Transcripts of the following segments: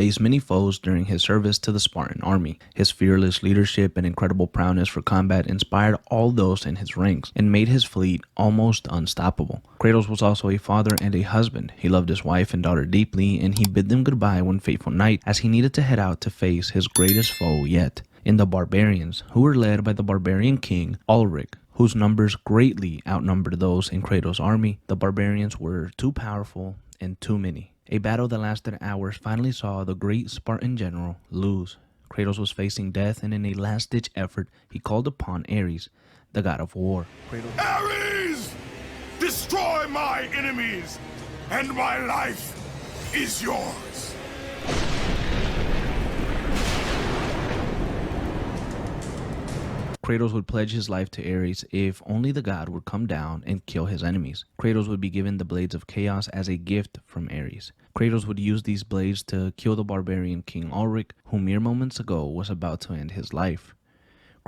faced many foes during his service to the Spartan army. His fearless leadership and incredible prowess for combat inspired all those in his ranks and made his fleet almost unstoppable. Kratos was also a father and a husband. He loved his wife and daughter deeply, and he bid them goodbye one fateful night as he needed to head out to face his greatest foe yet, in the barbarians, who were led by the barbarian king Ulrich, whose numbers greatly outnumbered those in Kratos' army. The barbarians were too powerful and too many. A battle that lasted hours finally saw the great Spartan general lose. Kratos was facing death, and in a last-ditch effort, he called upon Ares, the god of war. Ares! Destroy my enemies, and my life is yours. Kratos would pledge his life to Ares if only the god would come down and kill his enemies. Kratos would be given the Blades of Chaos as a gift from Ares. Kratos would use these blades to kill the barbarian king Ulrich, who mere moments ago was about to end his life.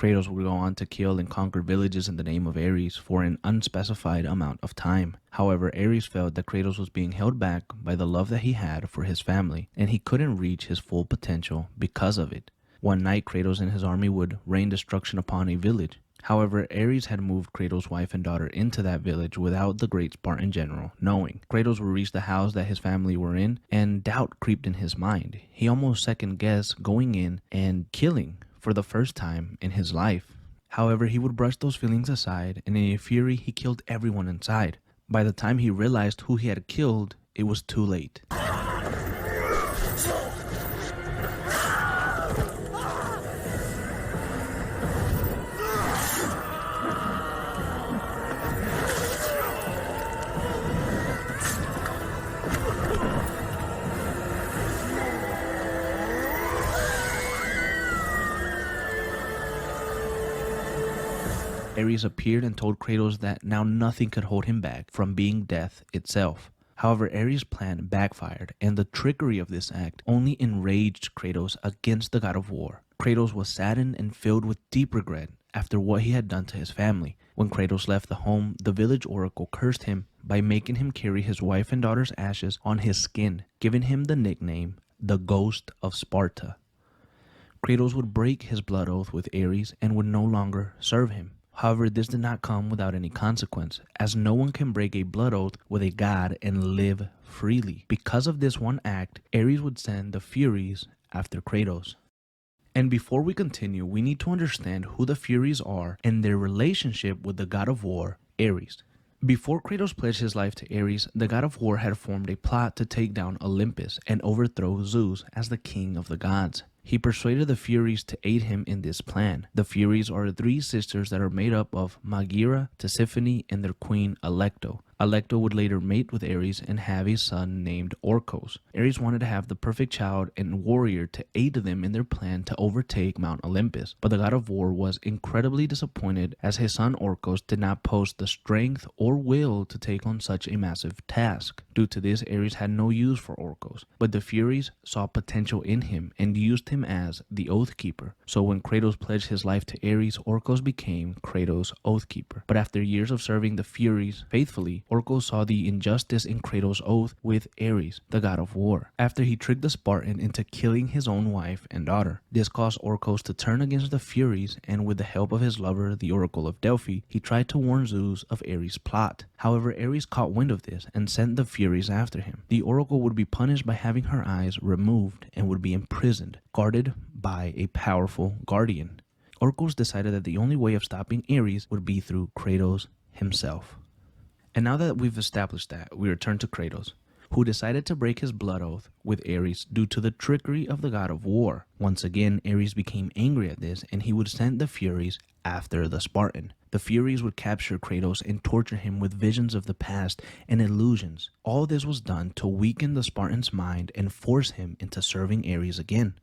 Kratos would go on to kill and conquer villages in the name of Ares for an unspecified amount of time. However, Ares felt that Kratos was being held back by the love that he had for his family, and he couldn't reach his full potential because of it. One night, Kratos and his army would rain destruction upon a village. However, Ares had moved Kratos' wife and daughter into that village without the great Spartan general knowing. Kratos would reach the house that his family were in, and doubt creeped in his mind. He almost second-guessed going in and killing for the first time in his life. However, he would brush those feelings aside, and in a fury, he killed everyone inside. By the time he realized who he had killed, it was too late. Ares appeared and told Kratos that now nothing could hold him back from being death itself. However, Ares' plan backfired, and the trickery of this act only enraged Kratos against the god of war. Kratos was saddened and filled with deep regret after what he had done to his family. When Kratos left the home, the village oracle cursed him by making him carry his wife and daughter's ashes on his skin, giving him the nickname the Ghost of Sparta. Kratos would break his blood oath with Ares and would no longer serve him. However, this did not come without any consequence, as no one can break a blood oath with a god and live freely. Because of this one act, Ares would send the Furies after Kratos. And before we continue, we need to understand who the Furies are and their relationship with the god of war, Ares. Before Kratos pledged his life to Ares, the god of war had formed a plot to take down Olympus and overthrow Zeus as the king of the gods. He persuaded the Furies to aid him in this plan. The Furies are three sisters that are made up of Megaera, Tisiphone, and their queen Alecto. Alecto would later mate with Ares and have a son named Orcos. Ares wanted to have the perfect child and warrior to aid them in their plan to overtake Mount Olympus, but the god of war was incredibly disappointed as his son Orcos did not possess the strength or will to take on such a massive task. Due to this, Ares had no use for Orcos, but the Furies saw potential in him and used him as the Oath Keeper. So when Kratos pledged his life to Ares, Orcos became Kratos' Oath Keeper. But after years of serving the Furies faithfully, Orcos saw the injustice in Kratos' oath with Ares, the god of war, after he tricked the Spartan into killing his own wife and daughter. This caused Orcos to turn against the Furies, and with the help of his lover, the Oracle of Delphi, he tried to warn Zeus of Ares' plot. However, Ares caught wind of this and sent the Furies after him. The Oracle would be punished by having her eyes removed and would be imprisoned, guarded by a powerful guardian. Orcos decided that the only way of stopping Ares would be through Kratos himself. And now that we've established that, we return to Kratos, who decided to break his blood oath with Ares due to the trickery of the god of war. Once again, Ares became angry at this, and he would send the Furies after the Spartan. The Furies would capture Kratos and torture him with visions of the past and illusions. All this was done to weaken the Spartan's mind and force him into serving Ares again.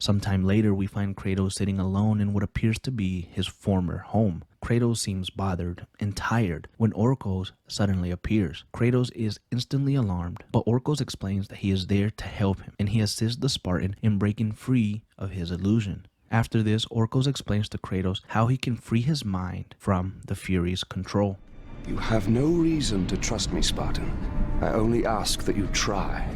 Sometime later, we find Kratos sitting alone in what appears to be his former home. Kratos seems bothered and tired when Orcos suddenly appears. Kratos is instantly alarmed, but Orcos explains that he is there to help him, and he assists the Spartan in breaking free of his illusion. After this, Orcos explains to Kratos how he can free his mind from the Furies' control. You have no reason to trust me, Spartan. I only ask that you try.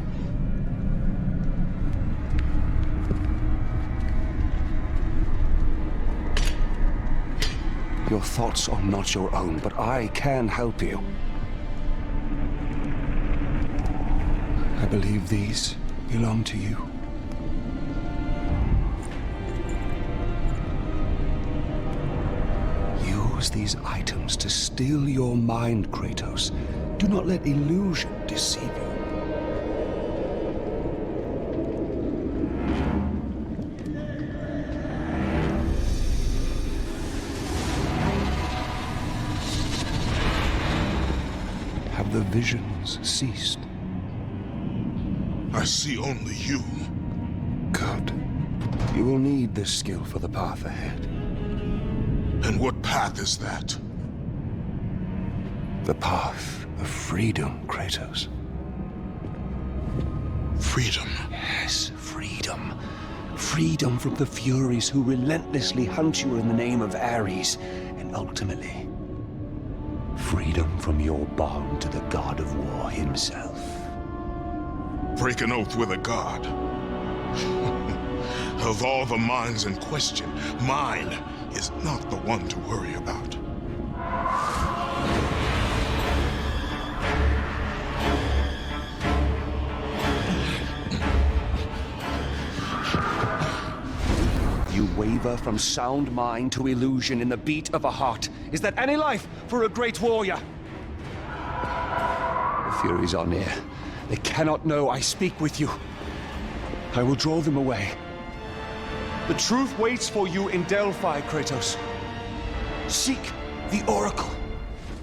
Your thoughts are not your own, but I can help you. I believe these belong to you. Use these items to still your mind, Kratos. Do not let illusion deceive you. Have the visions ceased? I see only you. Good. You will need this skill for the path ahead. And what path is that? The path of freedom, Kratos. Freedom. Yes, freedom. Freedom from the Furies who relentlessly hunt you in the name of Ares, and ultimately, freedom from your bond to the god of war himself. Break an oath with a god. Of all the minds in question, mine is not the one to worry about. You waver from sound mind to illusion in the beat of a heart. Is that any life for a great warrior? The Furies are near. They cannot know I speak with you. I will draw them away. The truth waits for you in Delphi, Kratos. Seek the Oracle.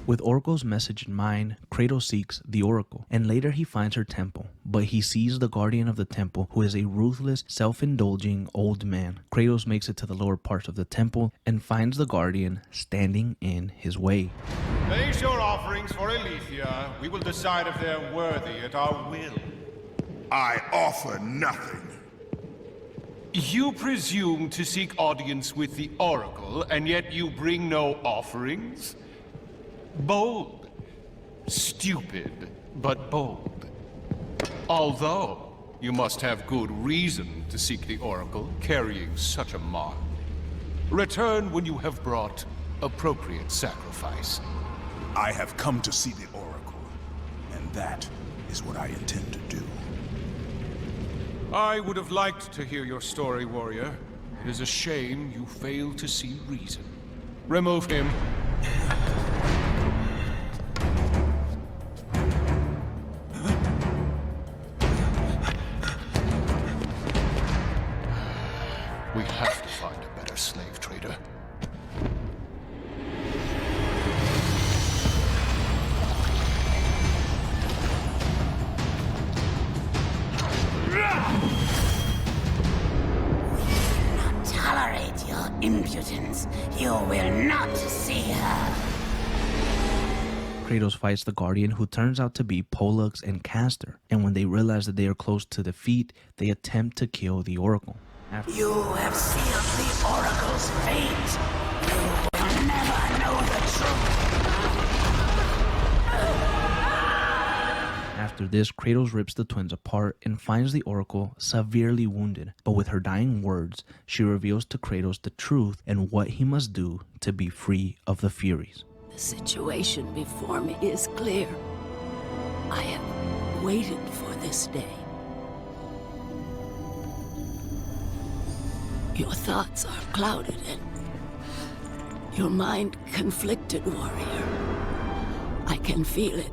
With Oracle's message in mind, Kratos seeks the Oracle, and later he finds her temple, but he sees the guardian of the temple, who is a ruthless, self-indulging old man. Kratos makes it to the lower parts of the temple and finds the guardian standing in his way. Place your offerings for Aletheia. We will decide if they're worthy at our will. I offer nothing. You presume to seek audience with the Oracle, and yet you bring no offerings? Bold. Stupid, but bold. Although, you must have good reason to seek the Oracle, carrying such a mark. Return when you have brought appropriate sacrifice. I have come to see the Oracle, and that is what I intend to do. I would have liked to hear your story, warrior. It is a shame you fail to see reason. Remove him. We have to find a better slave trader. Tolerate your impudence. You will not see her. Kratos fights the Guardian, who turns out to be Pollux and Castor, and when they realize that they are close to defeat, they attempt to kill the Oracle. You have sealed the Oracle's fate. You will never know the truth. After this, Kratos rips the twins apart and finds the Oracle severely wounded, but with her dying words, she reveals to Kratos the truth and what he must do to be free of the Furies. The situation before me is clear. I have waited for this day. Your thoughts are clouded and your mind conflicted, warrior. I can feel it.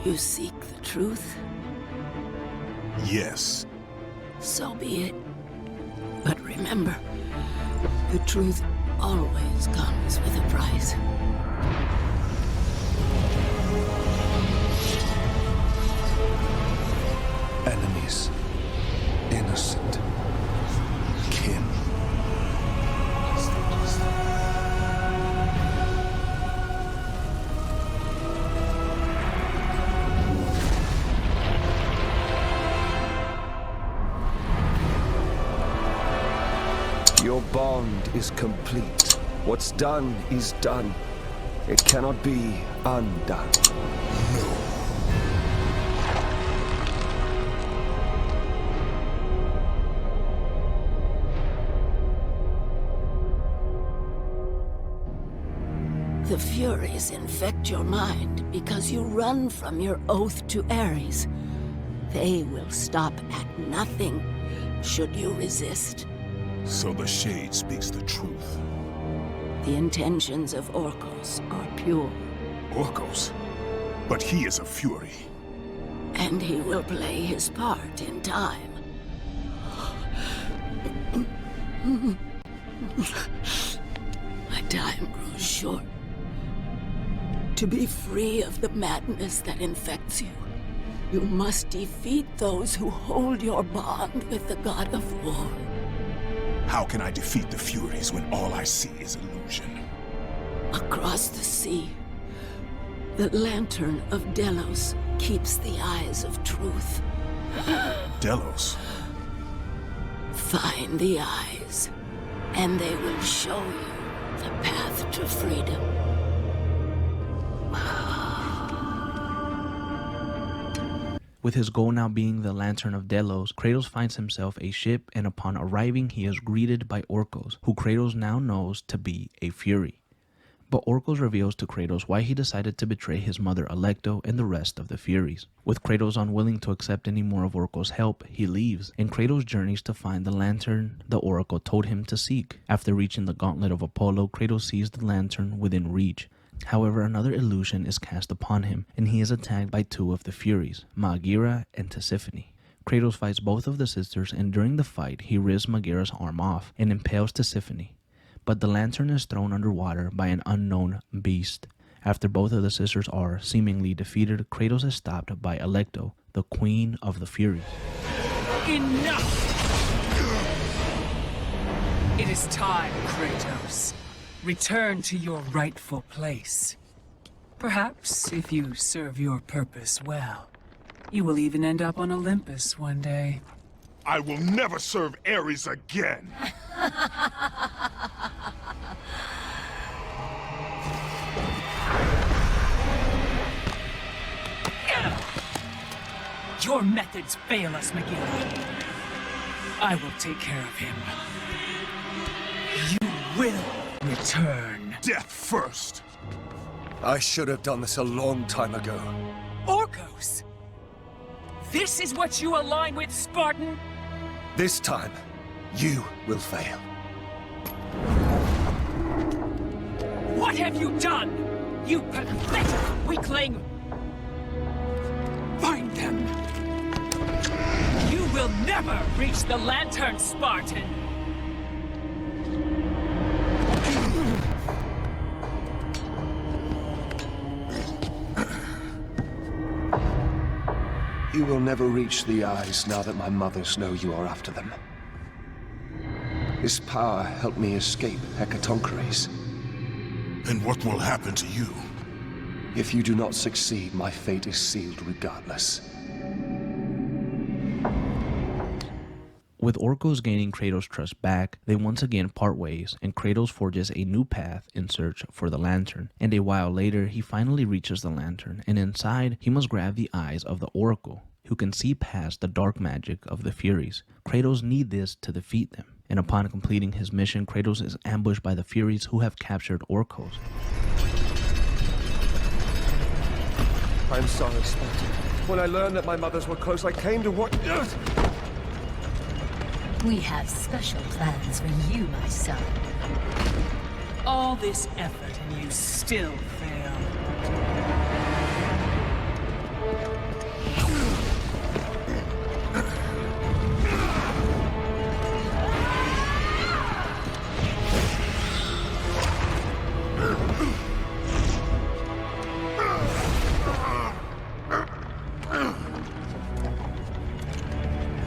You seek the truth? Yes. So be it. But remember, the truth always comes with a price. Enemies. Innocent. Kin. Your bond is complete. What's done is done. It cannot be undone. The Furies infect your mind because you run from your oath to Ares. They will stop at nothing should you resist. So the Shade speaks the truth. The intentions of Orcos are pure. Orcos? But he is a Fury. And he will play his part in time. My time grows short. To be free of the madness that infects you, you must defeat those who hold your bond with the god of war. How can I defeat the Furies when all I see is illusion? Across the sea, the lantern of Delos keeps the eyes of truth. Delos? Find the eyes, and they will show you the path to freedom. With his goal now being the Lantern of Delos, Kratos finds himself a ship, and upon arriving he is greeted by Orcos, who Kratos now knows to be a Fury. But Orcos reveals to Kratos why he decided to betray his mother Alecto and the rest of the Furies. With Kratos unwilling to accept any more of Orcos' help, he leaves, and Kratos journeys to find the lantern the Oracle told him to seek. After reaching the Gauntlet of Apollo, Kratos sees the lantern within reach. However, another illusion is cast upon him, and he is attacked by two of the Furies, Maghera and Tisiphone. Kratos fights both of the sisters, and during the fight, he rips Maghera's arm off and impales Tisiphone. But the lantern is thrown underwater by an unknown beast. After both of the sisters are seemingly defeated, Kratos is stopped by Alecto, the Queen of the Furies. Enough! It is time, Kratos. Return to your rightful place. Perhaps, if you serve your purpose well, you will even end up on Olympus one day. I will never serve Ares again! Your methods fail us, Maghera. I will take care of him. You will return. Death first! I should have done this a long time ago. Orcos! This is what you align with, Spartan? This time, you will fail. What have you done? You pathetic weakling! Find them! You will never reach the lantern, Spartan! You will never reach the eyes now that my mothers know you are after them. This power helped me escape Hecatoncheires. And what will happen to you? If you do not succeed, my fate is sealed regardless. With Orcos gaining Kratos' trust back, they once again part ways, and Kratos forges a new path in search for the lantern. And a while later, he finally reaches the lantern, and inside, he must grab the eyes of the Oracle, who can see past the dark magic of the Furies. Kratos needs this to defeat them, and upon completing his mission, Kratos is ambushed by the Furies who have captured Orcos. I'm sorry, Spartan. When I learned that my mothers were close, I came to what... We have special plans for you, my son. All this effort and you still fail.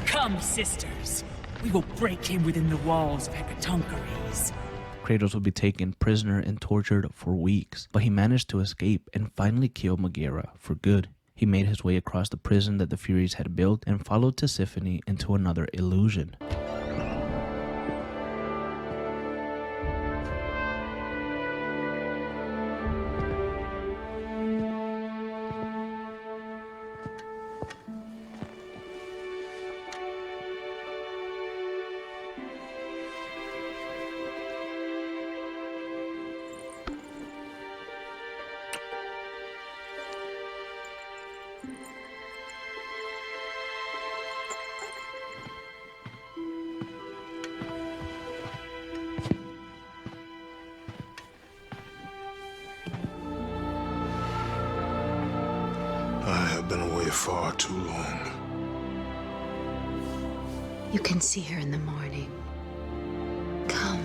Come, sisters. We will break him within the walls of Hecatoncheires. Kratos would be taken prisoner and tortured for weeks, but he managed to escape and finally kill Maghera for good. He made his way across the prison that the Furies had built and followed Tisiphone into another illusion. here far too long. You can see her in the morning. Come.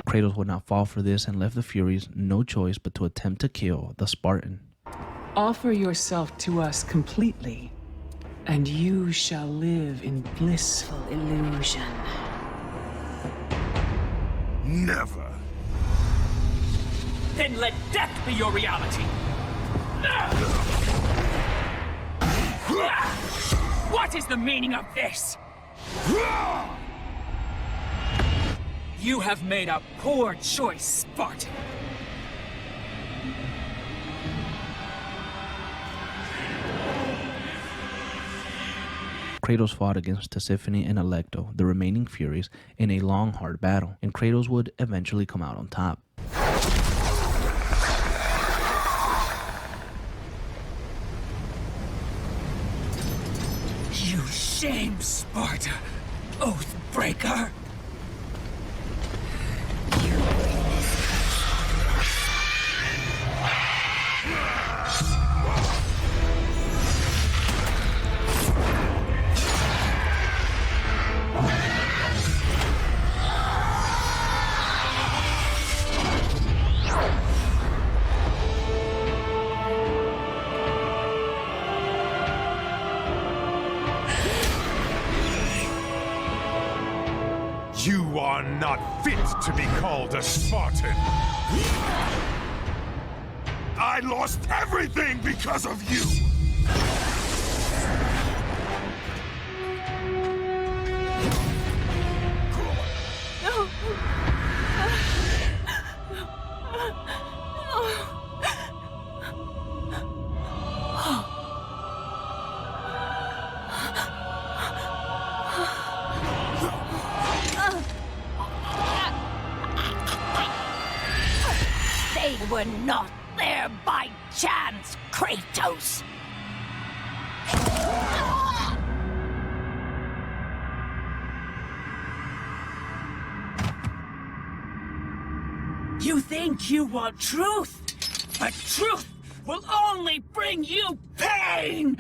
Kratos would not fall for this and left the Furies no choice but to attempt to kill the Spartan. Offer yourself to us completely, and you shall live in blissful illusion. Never. Then let death be your reality! What is the meaning of this? You have made a poor choice, Spartan. Kratos fought against Tisiphone and Alecto, the remaining Furies, in a long, hard battle, and Kratos would eventually come out on top. You shame Sparta, Oathbreaker! You are not fit to be called a Spartan. I lost everything because of you! They were not there by chance, Kratos! You think you want truth, but truth will only bring you pain!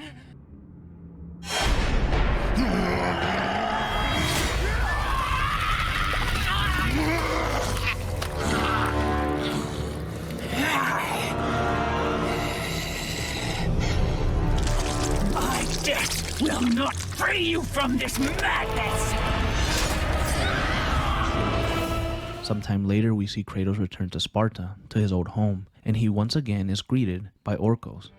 My death will not free you from this madness! Sometime later, we see Kratos return to Sparta, to his old home, and he once again is greeted by Orcos.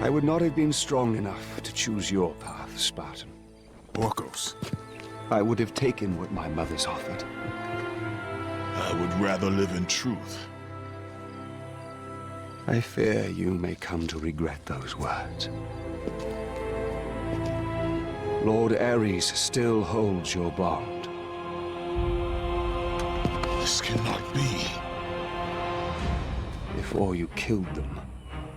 I would not have been strong enough to choose your path, Spartan. Orcos, I would have taken what my mother's offered. I would rather live in truth. I fear you may come to regret those words. Lord Ares still holds your bond. This cannot be. Before you killed them,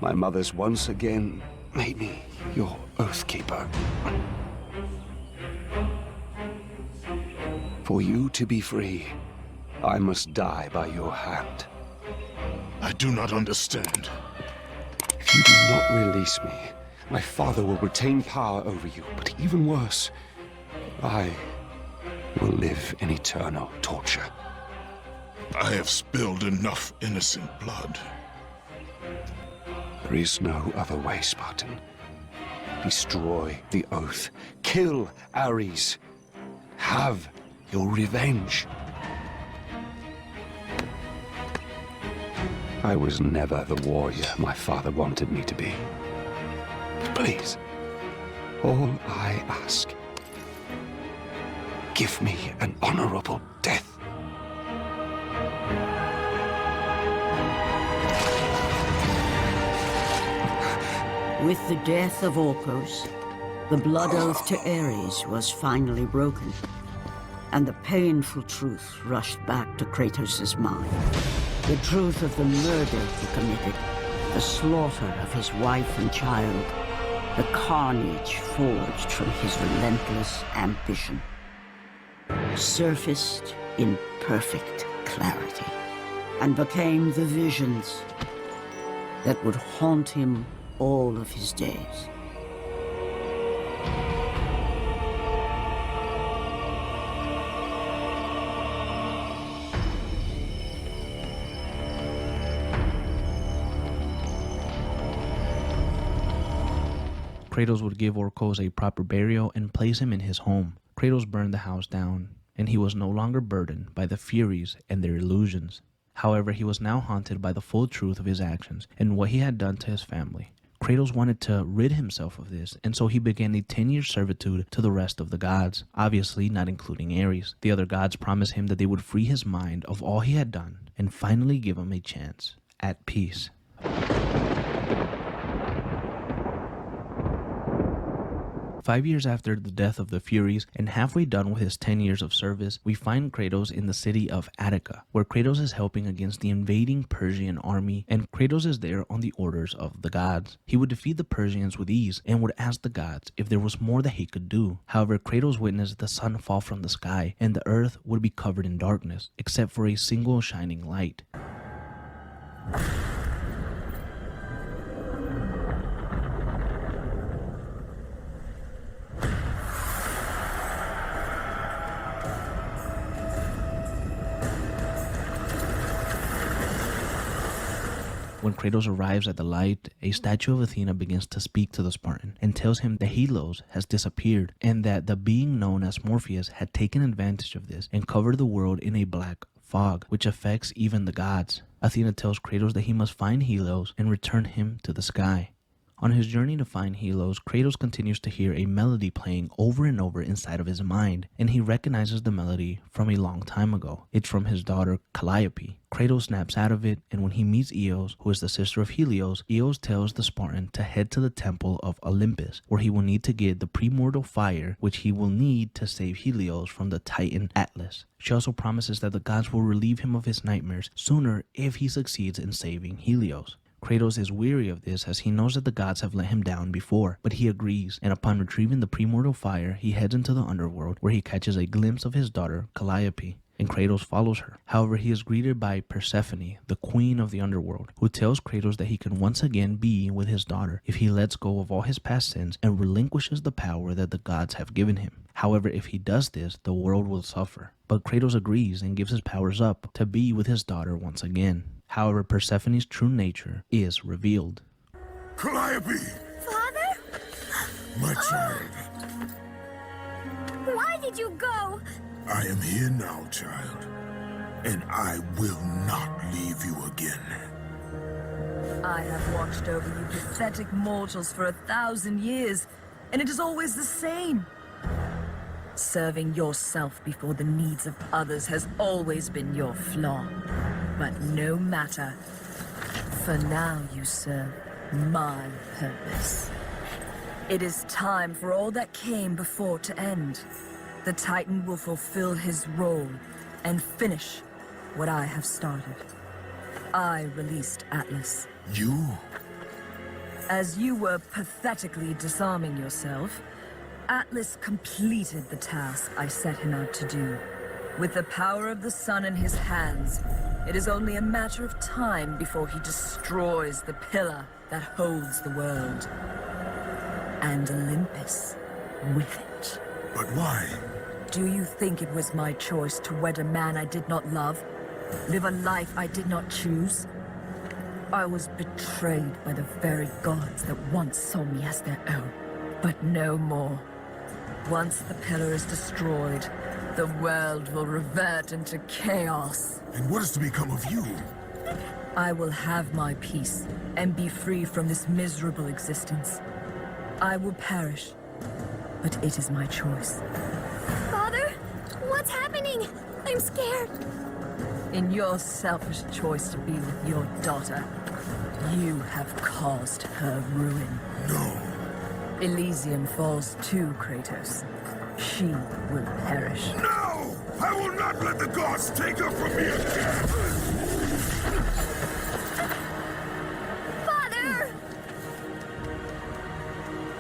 my mother's once again made me your Oathkeeper. For you to be free, I must die by your hand. I do not understand. If you do not release me, my father will retain power over you, but even worse, I will live in eternal torture. I have spilled enough innocent blood. There is no other way, Spartan. Destroy the Oath. Kill Ares. Have your revenge. I was never the warrior my father wanted me to be. Please, all I ask Give me an honorable death. With the death of Orcos, the blood oath to Ares was finally broken, and the painful truth rushed back to Kratos' mind. The truth of the murder he committed, the slaughter of his wife and child, the carnage forged from his relentless ambition, surfaced in perfect clarity, and became the visions that would haunt him all of his days. Kratos would give Orcos a proper burial and place him in his home. Kratos burned the house down, and he was no longer burdened by the Furies and their illusions. However, he was now haunted by the full truth of his actions and what he had done to his family. Kratos wanted to rid himself of this, and so he began a 10-year servitude to the rest of the gods, obviously not including Ares. The other gods promised him that they would free his mind of all he had done and finally give him a chance at peace. 5 years after the death of the Furies, and halfway done with his 10 years of service, we find Kratos in the city of Attica, where Kratos is helping against the invading Persian army, and Kratos is there on the orders of the gods. He would defeat the Persians with ease and would ask the gods if there was more that he could do. However, Kratos witnessed the sun fall from the sky, and the earth would be covered in darkness, except for a single shining light. When Kratos arrives at the light, a statue of Athena begins to speak to the Spartan and tells him that Helios has disappeared and that the being known as Morpheus had taken advantage of this and covered the world in a black fog, which affects even the gods. Athena tells Kratos that he must find Helios and return him to the sky. On his journey to find Helios, Kratos continues to hear a melody playing over and over inside of his mind, and he recognizes the melody from a long time ago. It's from his daughter Calliope. Kratos snaps out of it, and when he meets Eos, who is the sister of Helios, Eos tells the Spartan to head to the temple of Olympus, where he will need to get the primordial fire, which he will need to save Helios from the Titan Atlas. She also promises that the gods will relieve him of his nightmares sooner if he succeeds in saving Helios. Kratos is weary of this as he knows that the gods have let him down before, but he agrees, and upon retrieving the primordial fire, he heads into the underworld where he catches a glimpse of his daughter Calliope, and Kratos follows her. However, he is greeted by Persephone, the queen of the underworld, who tells Kratos that he can once again be with his daughter if he lets go of all his past sins and relinquishes the power that the gods have given him. However, if he does this, the world will suffer. But Kratos agrees and gives his powers up to be with his daughter once again. However, Persephone's true nature is revealed. Calliope! Father? My child. Why did you go? I am here now, child. And I will not leave you again. I have watched over you pathetic mortals for 1,000 years, and it is always the same. Serving yourself before the needs of others has always been your flaw. But no matter. For now you serve my purpose. It is time for all that came before to end. The Titan will fulfill his role and finish what I have started. I released Atlas. You? As you were pathetically disarming yourself, Atlas completed the task I set him out to do. With the power of the sun in his hands, it is only a matter of time before he destroys the pillar that holds the world. And Olympus with it. But why? Do you think it was my choice to wed a man I did not love? Live a life I did not choose? I was betrayed by the very gods that once saw me as their own. But no more. Once the pillar is destroyed, the world will revert into chaos. And what is to become of you? I will have my peace and be free from this miserable existence. I will perish, but it is my choice. Father? What's happening? I'm scared. In your selfish choice to be with your daughter, you have caused her ruin. No. Elysium falls too, Kratos. She will perish. No! I will not let the gods take her from me again! Father!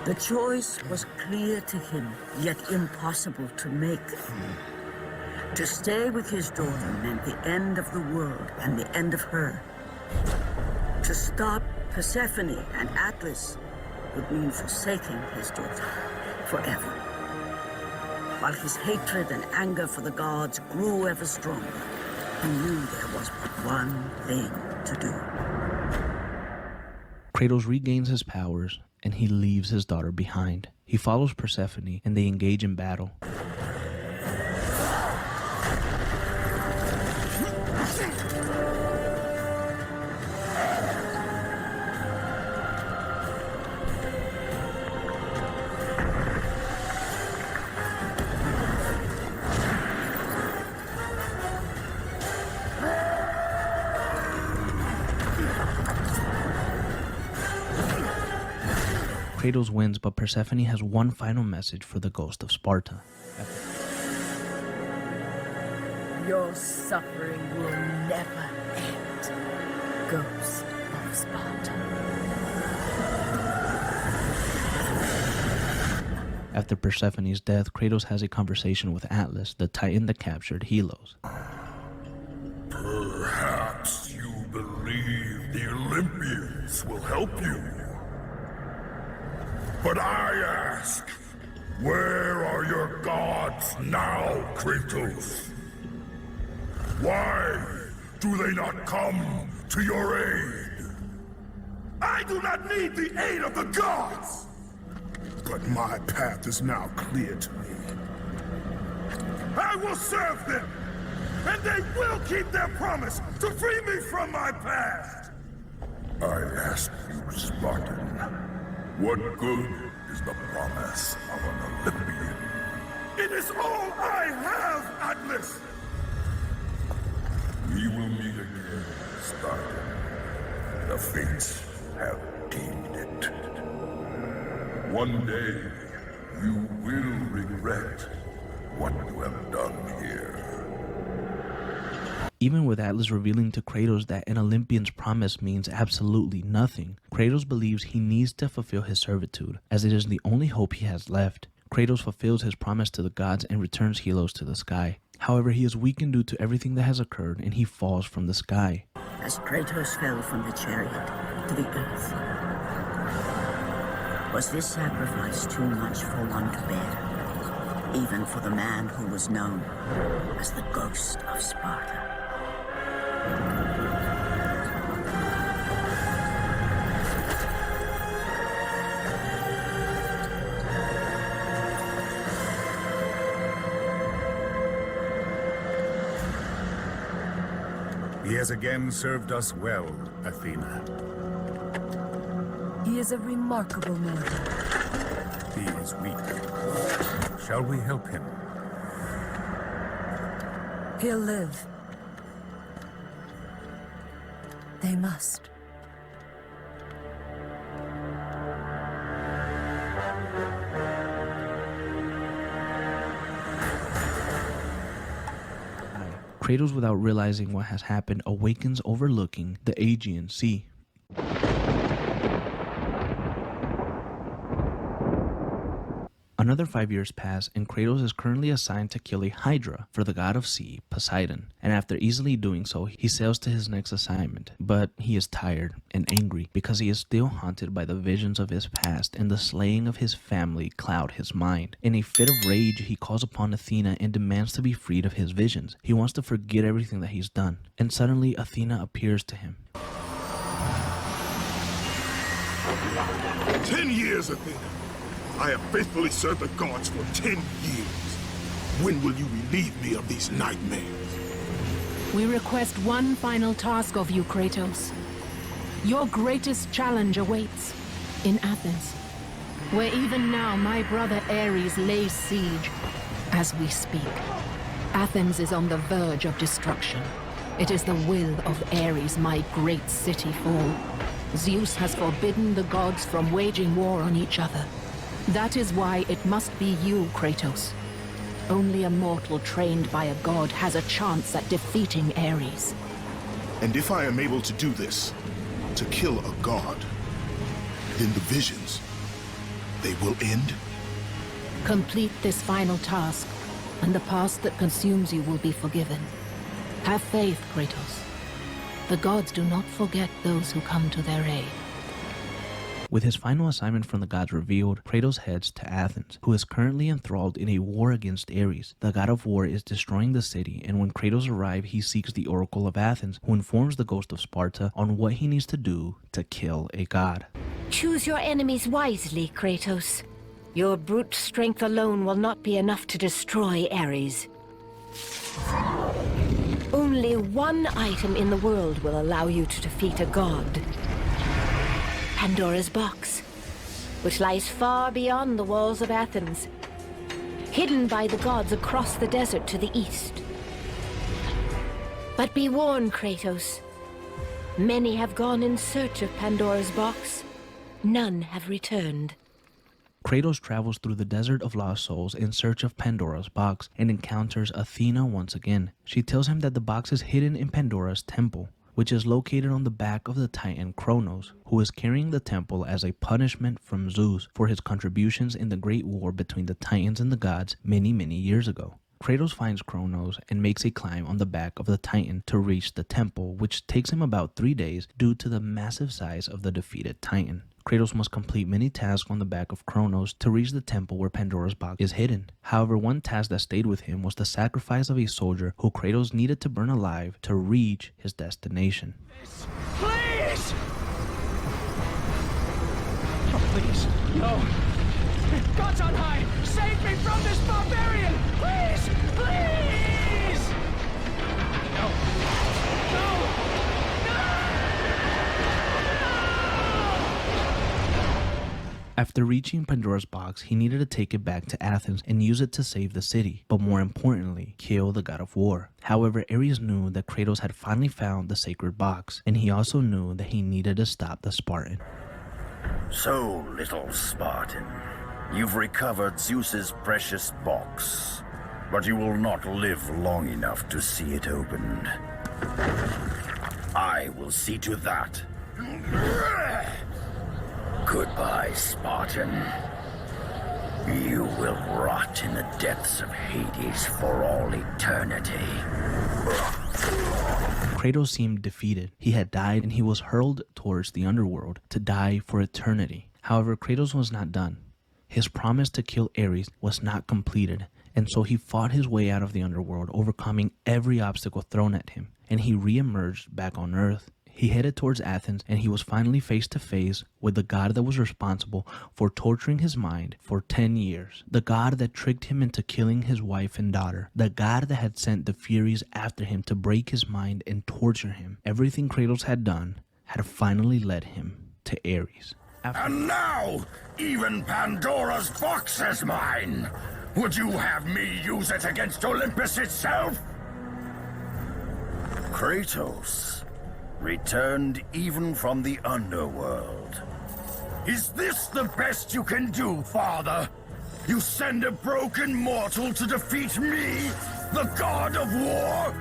The choice was clear to him, yet impossible to make. To stay with his daughter meant the end of the world and the end of her. To stop Persephone and Atlas would mean forsaking his daughter forever. While his hatred and anger for the gods grew ever stronger, he knew there was but one thing to do. Kratos regains his powers, and he leaves his daughter behind. He follows Persephone, and they engage in battle. Kratos wins, but Persephone has one final message for the ghost of Sparta. Your suffering will never end, ghost of Sparta. After Persephone's death, Kratos has a conversation with Atlas, the titan that captured Helos. Perhaps you believe the Olympians will help you. But I ask, where are your gods now, Kratos? Why do they not come to your aid? I do not need the aid of the gods! But my path is now clear to me. I will serve them, and they will keep their promise to free me from my past! I ask you, Spartan, what good is the promise of an Olympian? It is all I have, Atlas! We will meet again, Spartan. The fates have deemed it. One day, you will regret what you have done here. Even with Atlas revealing to Kratos that an Olympian's promise means absolutely nothing, Kratos believes he needs to fulfill his servitude, as it is the only hope he has left. Kratos fulfills his promise to the gods and returns Helos to the sky. However, he is weakened due to everything that has occurred, and he falls from the sky. As Kratos fell from the chariot to the earth, was this sacrifice too much for one to bear, even for the man who was known as the Ghost of Sparta? He has again served us well, Athena. He is a remarkable mortal. He is weak. Shall we help him? He'll live. They must. Kratos, without realizing what has happened, awakens overlooking the Aegean Sea. Another 5 years pass, and Kratos is currently assigned to kill a Hydra for the god of sea, Poseidon. And after easily doing so, he sails to his next assignment. But he is tired and angry because he is still haunted by the visions of his past, and the slaying of his family cloud his mind. In a fit of rage, he calls upon Athena and demands to be freed of his visions. He wants to forget everything that he's done. And suddenly, Athena appears to him. 10 years, Athena. I have faithfully served the gods for 10 years. When will you relieve me of these nightmares? We request one final task of you, Kratos. Your greatest challenge awaits in Athens, where even now my brother Ares lays siege as we speak. Athens is on the verge of destruction. It is the will of Ares my great city fall. Zeus has forbidden the gods from waging war on each other. That is why it must be you, Kratos. Only a mortal trained by a god has a chance at defeating Ares. And if I am able to do this, to kill a god, then the visions, they will end? Complete this final task, and the past that consumes you will be forgiven. Have faith, Kratos. The gods do not forget those who come to their aid. With his final assignment from the gods revealed, Kratos heads to Athens, who is currently enthralled in a war against Ares. The god of war is destroying the city, and when Kratos arrives, he seeks the Oracle of Athens, who informs the ghost of Sparta on what he needs to do to kill a god. Choose your enemies wisely, Kratos. Your brute strength alone will not be enough to destroy Ares. Only one item in the world will allow you to defeat a god. Pandora's box, which lies far beyond the walls of Athens, hidden by the gods across the desert to the east. But be warned, Kratos. Many have gone in search of Pandora's box. None have returned. Kratos travels through the desert of lost souls in search of Pandora's box and encounters Athena once again. She tells him that the box is hidden in Pandora's temple, which is located on the back of the Titan Kratos, who is carrying the temple as a punishment from Zeus for his contributions in the great war between the Titans and the gods many years ago. Kratos finds Kratos and makes a climb on the back of the Titan to reach the temple, which takes him about 3 days due to the massive size of the defeated Titan. Kratos must complete many tasks on the back of Kratos to reach the temple where Pandora's box is hidden. However, one task that stayed with him was the sacrifice of a soldier who Kratos needed to burn alive to reach his destination. Please! Oh, please, no. Gods on high, save me from this barbarian! Please! Please! No. No! After reaching Pandora's box, he needed to take it back to Athens and use it to save the city, but more importantly, kill the god of war. However, Ares knew that Kratos had finally found the sacred box, and he also knew that he needed to stop the Spartan. So, little Spartan, you've recovered Zeus's precious box, but you will not live long enough to see it opened. I will see to that. Goodbye, Spartan. You will rot in the depths of Hades for all eternity. Kratos seemed defeated. He had died and he was hurled towards the underworld to die for eternity. However, Kratos was not done. His promise to kill Ares was not completed, and so he fought his way out of the underworld, overcoming every obstacle thrown at him, and he re-emerged back on Earth. He headed towards Athens, and he was finally face to face with the god that was responsible for torturing his mind for 10 years. The god that tricked him into killing his wife and daughter. The god that had sent the Furies after him to break his mind and torture him. Everything Kratos had done had finally led him to Ares. And now, even Pandora's box is mine! Would you have me use it against Olympus itself? Kratos, returned even from the underworld. Is this the best you can do, Father? You send a broken mortal to defeat me, the god of war?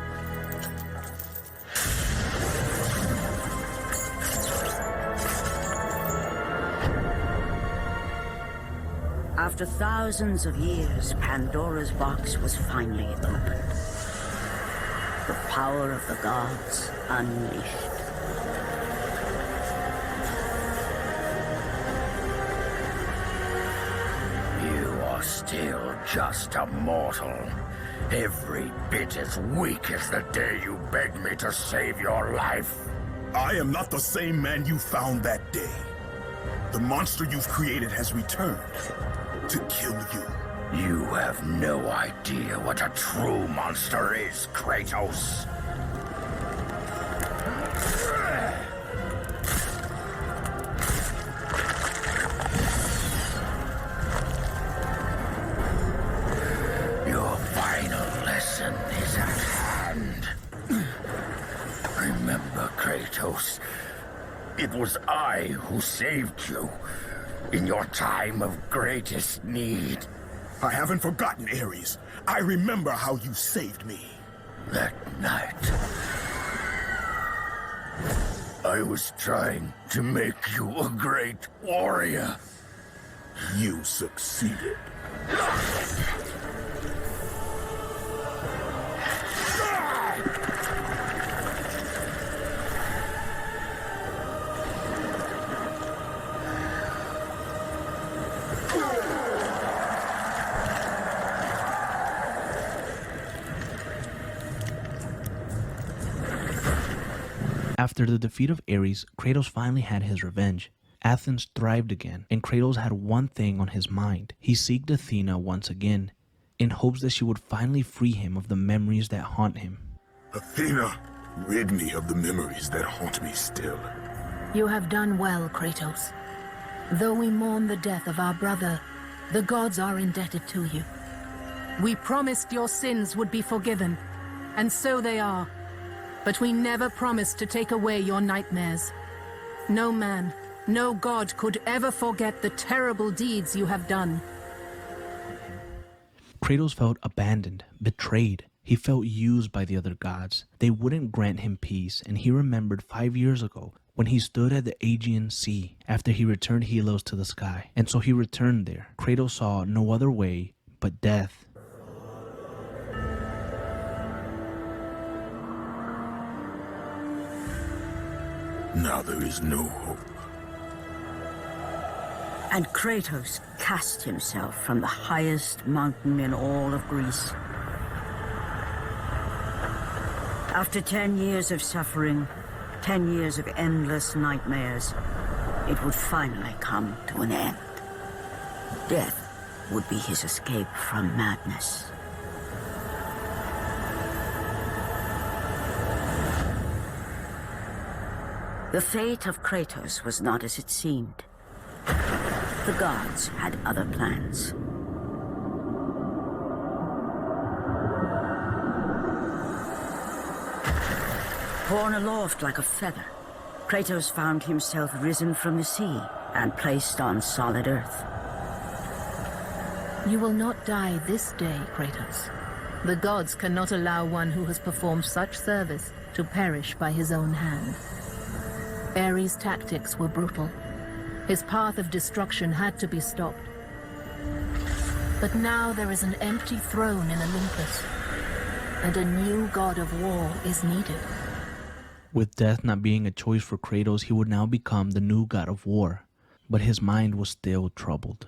After thousands of years, Pandora's box was finally opened. The power of the gods unleashed. You are still just a mortal. Every bit as weak as the day you begged me to save your life. I am not the same man you found that day. The monster you've created has returned to kill you. You have no idea what a true monster is, Kratos. Your final lesson Kratos. It was I who saved you in your time of greatest need. I haven't forgotten, Ares. I remember how you saved me. That night, I was trying to make you a great warrior. You succeeded. After the defeat of Ares, Kratos finally had his revenge. Athens thrived again, and Kratos had one thing on his mind. He sought Athena once again, in hopes that she would finally free him of the memories that haunt him. Athena, rid me of the memories that haunt me still. You have done well, Kratos. Though we mourn the death of our brother, the gods are indebted to you. We promised your sins would be forgiven, and so they are. But we never promised to take away your nightmares. No man, no god could ever forget the terrible deeds you have done. Kratos felt abandoned, betrayed. He felt used by the other gods. They wouldn't grant him peace, and he remembered 5 years ago when he stood at the Aegean Sea after he returned Helios to the sky. And so he returned there. Kratos saw no other way but death. Now there is no hope. And Kratos cast himself from the highest mountain in all of Greece. After 10 years of suffering, 10 years of endless nightmares, it would finally come to an end. Death would be his escape from madness. The fate of Kratos was not as it seemed. The gods had other plans. Borne aloft like a feather, Kratos found himself risen from the sea and placed on solid earth. You will not die this day, Kratos. The gods cannot allow one who has performed such service to perish by his own hand. Ares' tactics were brutal. His path of destruction had to be stopped. But now there is an empty throne in Olympus, and a new god of war is needed. With death not being a choice for Kratos, he would now become the new god of war. But his mind was still troubled.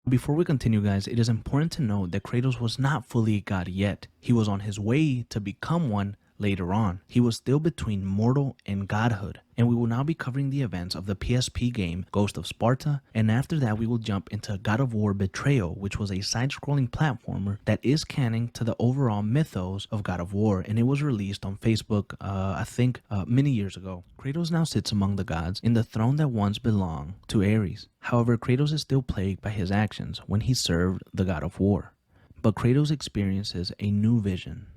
Before we continue, guys, it is important to note that Kratos was not fully a god yet. He was on his way to become one later on. He was still between mortal and godhood. And we will now be covering the events of the PSP game Ghost of Sparta, and after that we will jump into God of War Betrayal, which was a side-scrolling platformer that is canon to the overall mythos of God of War, and it was released on Facebook, I think many years ago. Kratos now sits among the gods in the throne that once belonged to Ares. However, Kratos is still plagued by his actions when he served the God of War. But Kratos experiences a new vision.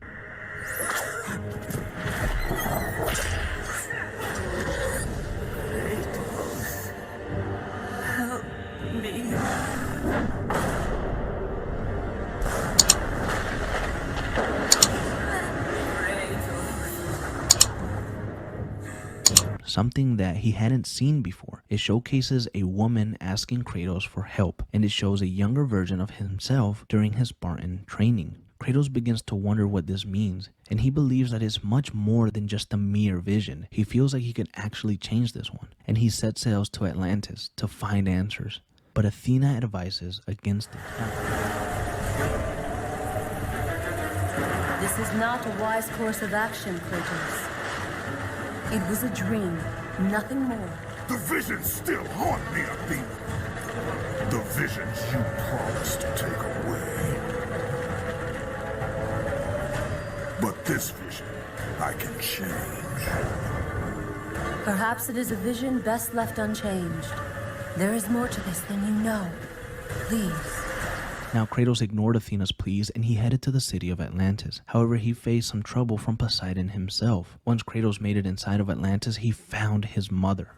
Help me. Something that he hadn't seen before. It showcases a woman asking Kratos for help, and it shows a younger version of himself during his Spartan training. Kratos begins to wonder what this means, and he believes that it's much more than just a mere vision. He feels like he can actually change this one, and he sets sails to Atlantis to find answers. But Athena advises against it. This is not a wise course of action, Kratos. It was a dream, nothing more. The visions still haunt me, Athena. The visions you promised to take away. But this vision, I can change. Perhaps it is a vision best left unchanged. There is more to this than you know. Please, Now, Kratos ignored Athena's pleas and he headed to the city of Atlantis. However, he faced some trouble from Poseidon himself. Once Kratos made it inside of Atlantis, he found his mother.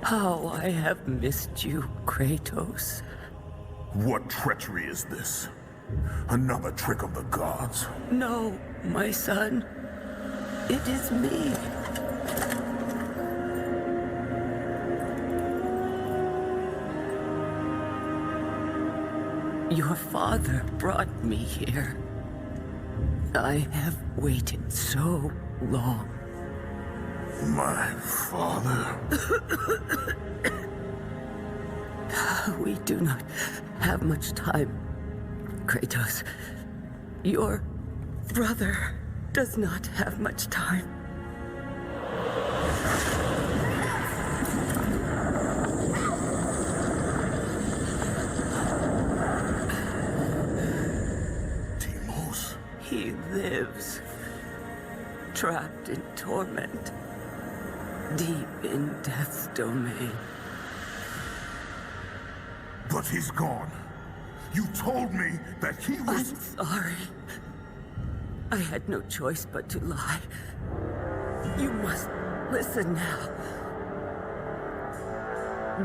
How I have missed you, Kratos. What treachery is this? Another trick of the gods? No, my son. It is me. Your father brought me here. I have waited so long. My father? We do not have much time, Kratos. Your brother does not have much time. He lives, trapped in torment, deep in death's domain. But he's gone. You told me that he was... I'm sorry. I had no choice but to lie. You must listen now.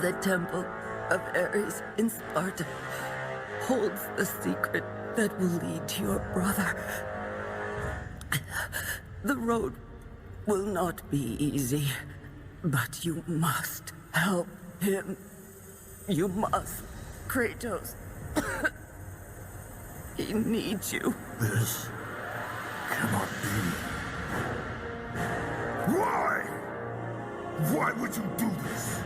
The Temple of Ares in Sparta holds the secret that will lead to your brother. The road will not be easy, but you must help him. You must, Kratos. He needs you. This cannot be. Why? Why would you do this?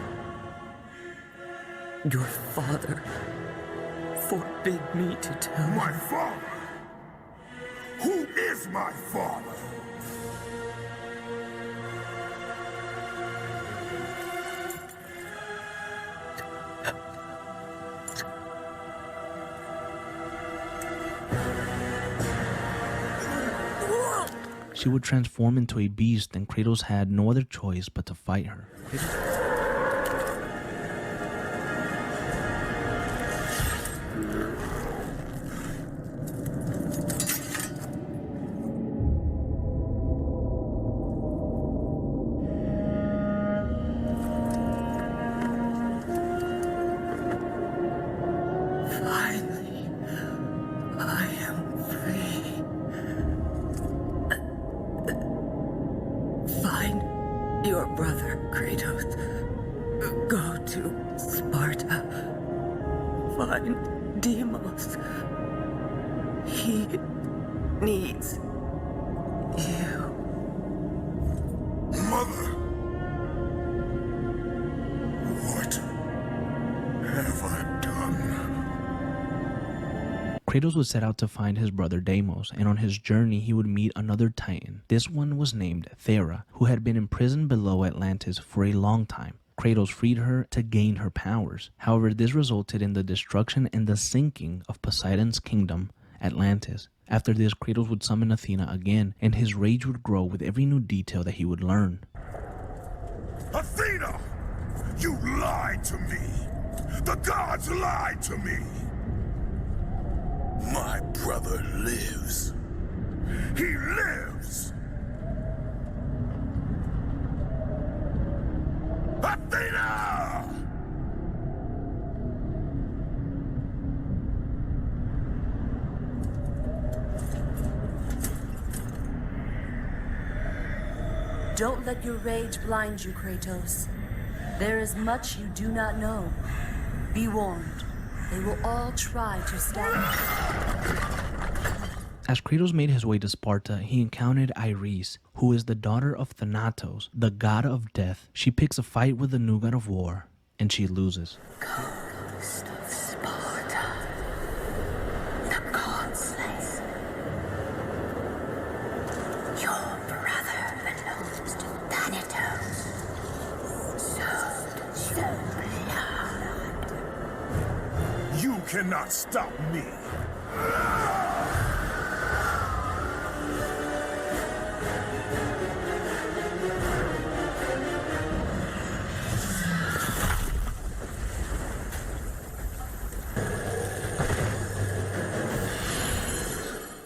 Your father forbid me to tell you. My father? Who is my father? She would transform into a beast, and Kratos had no other choice but to fight her. Your brother, Kratos. Go to Sparta. Find Deimos. He needs you. Mother! What have I done? Kratos would set out to find his brother Deimos, and on his journey he would meet another titan. This one was named Thera, who had been imprisoned below Atlantis for a long time. Kratos freed her to gain her powers. However, this resulted in the destruction and the sinking of Poseidon's kingdom, Atlantis. After this, Kratos would summon Athena again, and his rage would grow with every new detail that he would learn. Athena! You lied to me! The gods lied to me! My brother lives. He lives! Athena! Don't let your rage blind you, Kratos. There is much you do not know. Be warned. They will all try to stop you. As Kratos made his way to Sparta, he encountered Iris, who is the daughter of Thanatos, the god of death. She picks a fight with the new god of war, and she loses. Ghost of Sparta. The god slayer. Your brother belongs to Thanatos. So blood. You cannot stop me.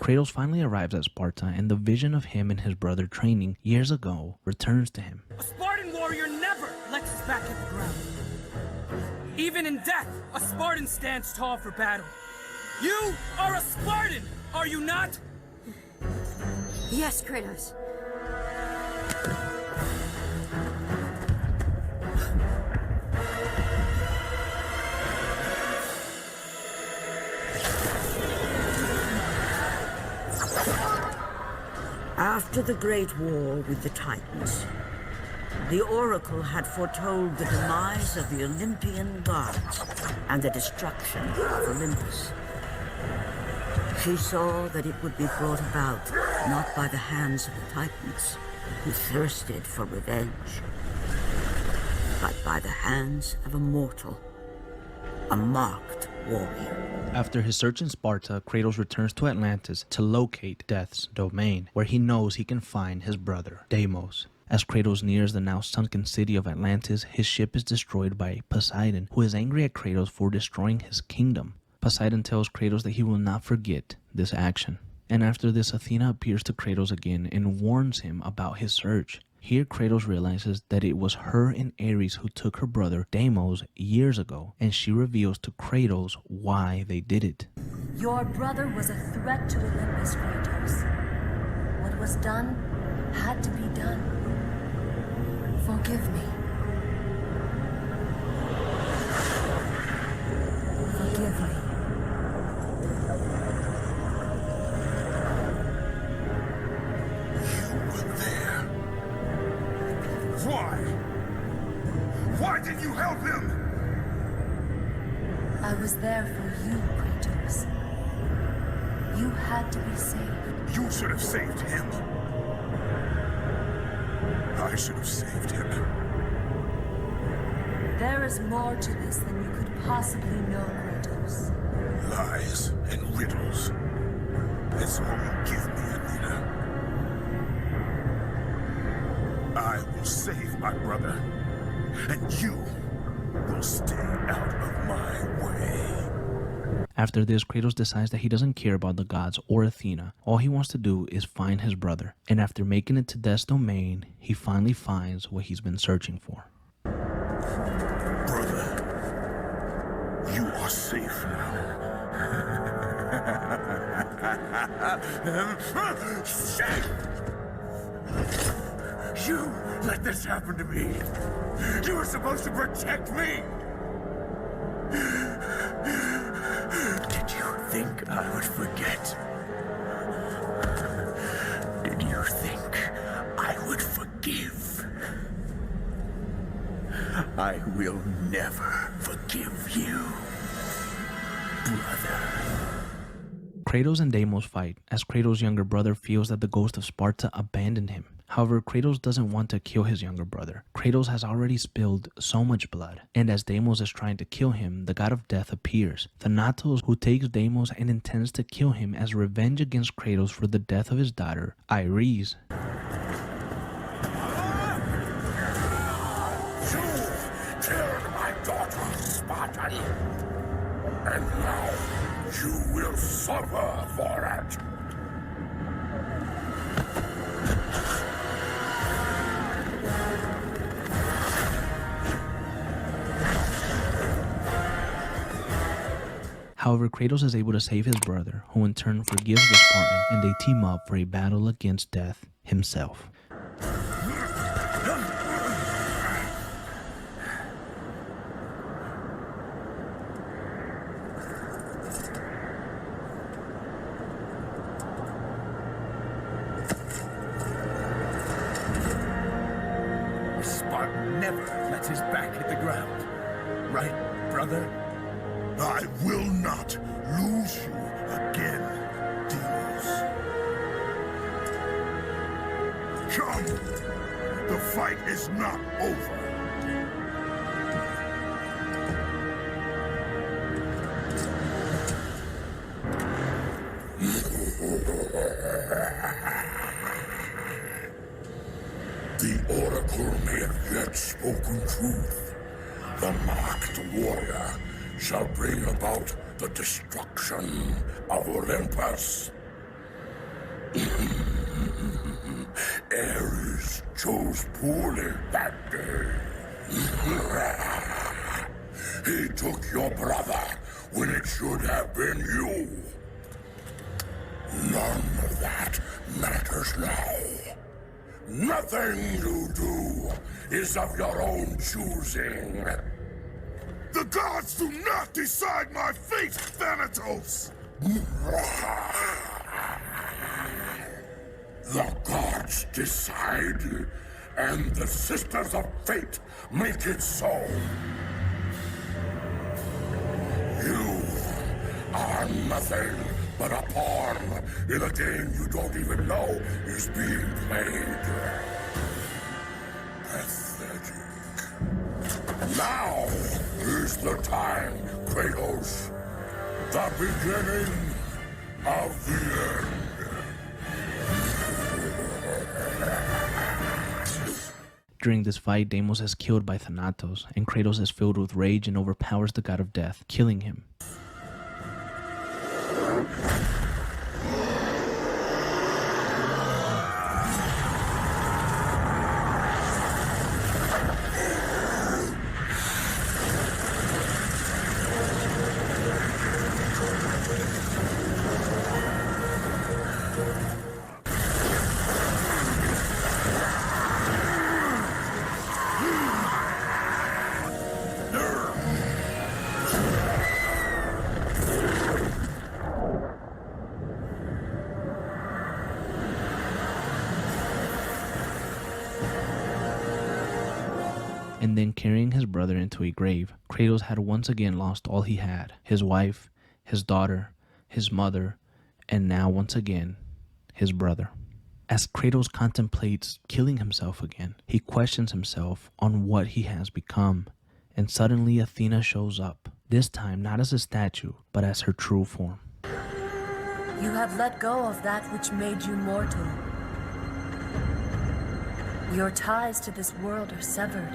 Kratos finally arrives at Sparta, and the vision of him and his brother training years ago returns to him. A Spartan warrior never lets his back hit the ground. Even in death, a Spartan stands tall for battle. You are a Spartan, are you not? Yes, Kratos. After the Great War with the Titans, the Oracle had foretold the demise of the Olympian gods and the destruction of Olympus. She saw that it would be brought about not by the hands of the Titans, who thirsted for revenge, but by the hands of a mortal, a marked warrior. After his search in Sparta, Kratos returns to Atlantis to locate Death's domain, where he knows he can find his brother, Deimos. As Kratos nears the now sunken city of Atlantis, his ship is destroyed by Poseidon, who is angry at Kratos for destroying his kingdom. Poseidon tells Kratos that he will not forget this action. And after this, Athena appears to Kratos again and warns him about his search. Here, Kratos realizes that it was her and Ares who took her brother Deimos years ago, and she reveals to Kratos why they did it. Your brother was a threat to Olympus, Kratos. What was done had to be done. Forgive me. Forgive me. Why? Why did you help him? I was there for you, Kratos. You had to be saved. You should have saved him. I should have saved him. There is more to this than you could possibly know, Kratos. Lies and riddles. That's all you give me, Athena. I will save my brother, and you will stay out of my way. After this, Kratos decides that he doesn't care about the gods or Athena. All he wants to do is find his brother. And after making it to Death's domain, he finally finds what he's been searching for. Brother, you are safe now. Safe! You let this happen to me. You were supposed to protect me. Did you think I would forget? Did you think I would forgive? I will never forgive you, brother. Kratos and Deimos fight, as Kratos' younger brother feels that the ghost of Sparta abandoned him. However, Kratos doesn't want to kill his younger brother. Kratos has already spilled so much blood, and as Deimos is trying to kill him, the god of death appears, Thanatos, who takes Deimos and intends to kill him as revenge against Kratos for the death of his daughter, Ares. You killed my daughter, Spartan, and now you will suffer for it. However, Kratos is able to save his brother, who in turn forgives the Spartan, and they team up for a battle against Death himself. Spartan never lets his back hit the ground. Right, brother? I will not lose you again, Deimos. Come! The fight is not over. The Oracle may have yet spoken truth. The marked warrior shall bring about the destruction of Olympus. Ares chose poorly that day. He took your brother when it should have been you. None of that matters now. Nothing you do is of your own choosing. The gods do not decide my fate, Thanatos! The gods decide, and the Sisters of Fate make it so. You are nothing but a pawn in a game you don't even know is being played. Pathetic. Now is the time, Kratos. The beginning of the end. During this fight, Deimos is killed by Thanatos, and Kratos is filled with rage and overpowers the god of death, killing him. And then carrying his brother into a grave, Kratos had once again lost all he had, his wife, his daughter, his mother, and now once again, his brother. As Kratos contemplates killing himself again, he questions himself on what he has become, and suddenly Athena shows up, this time not as a statue, but as her true form. You have let go of that which made you mortal. Your ties to this world are severed.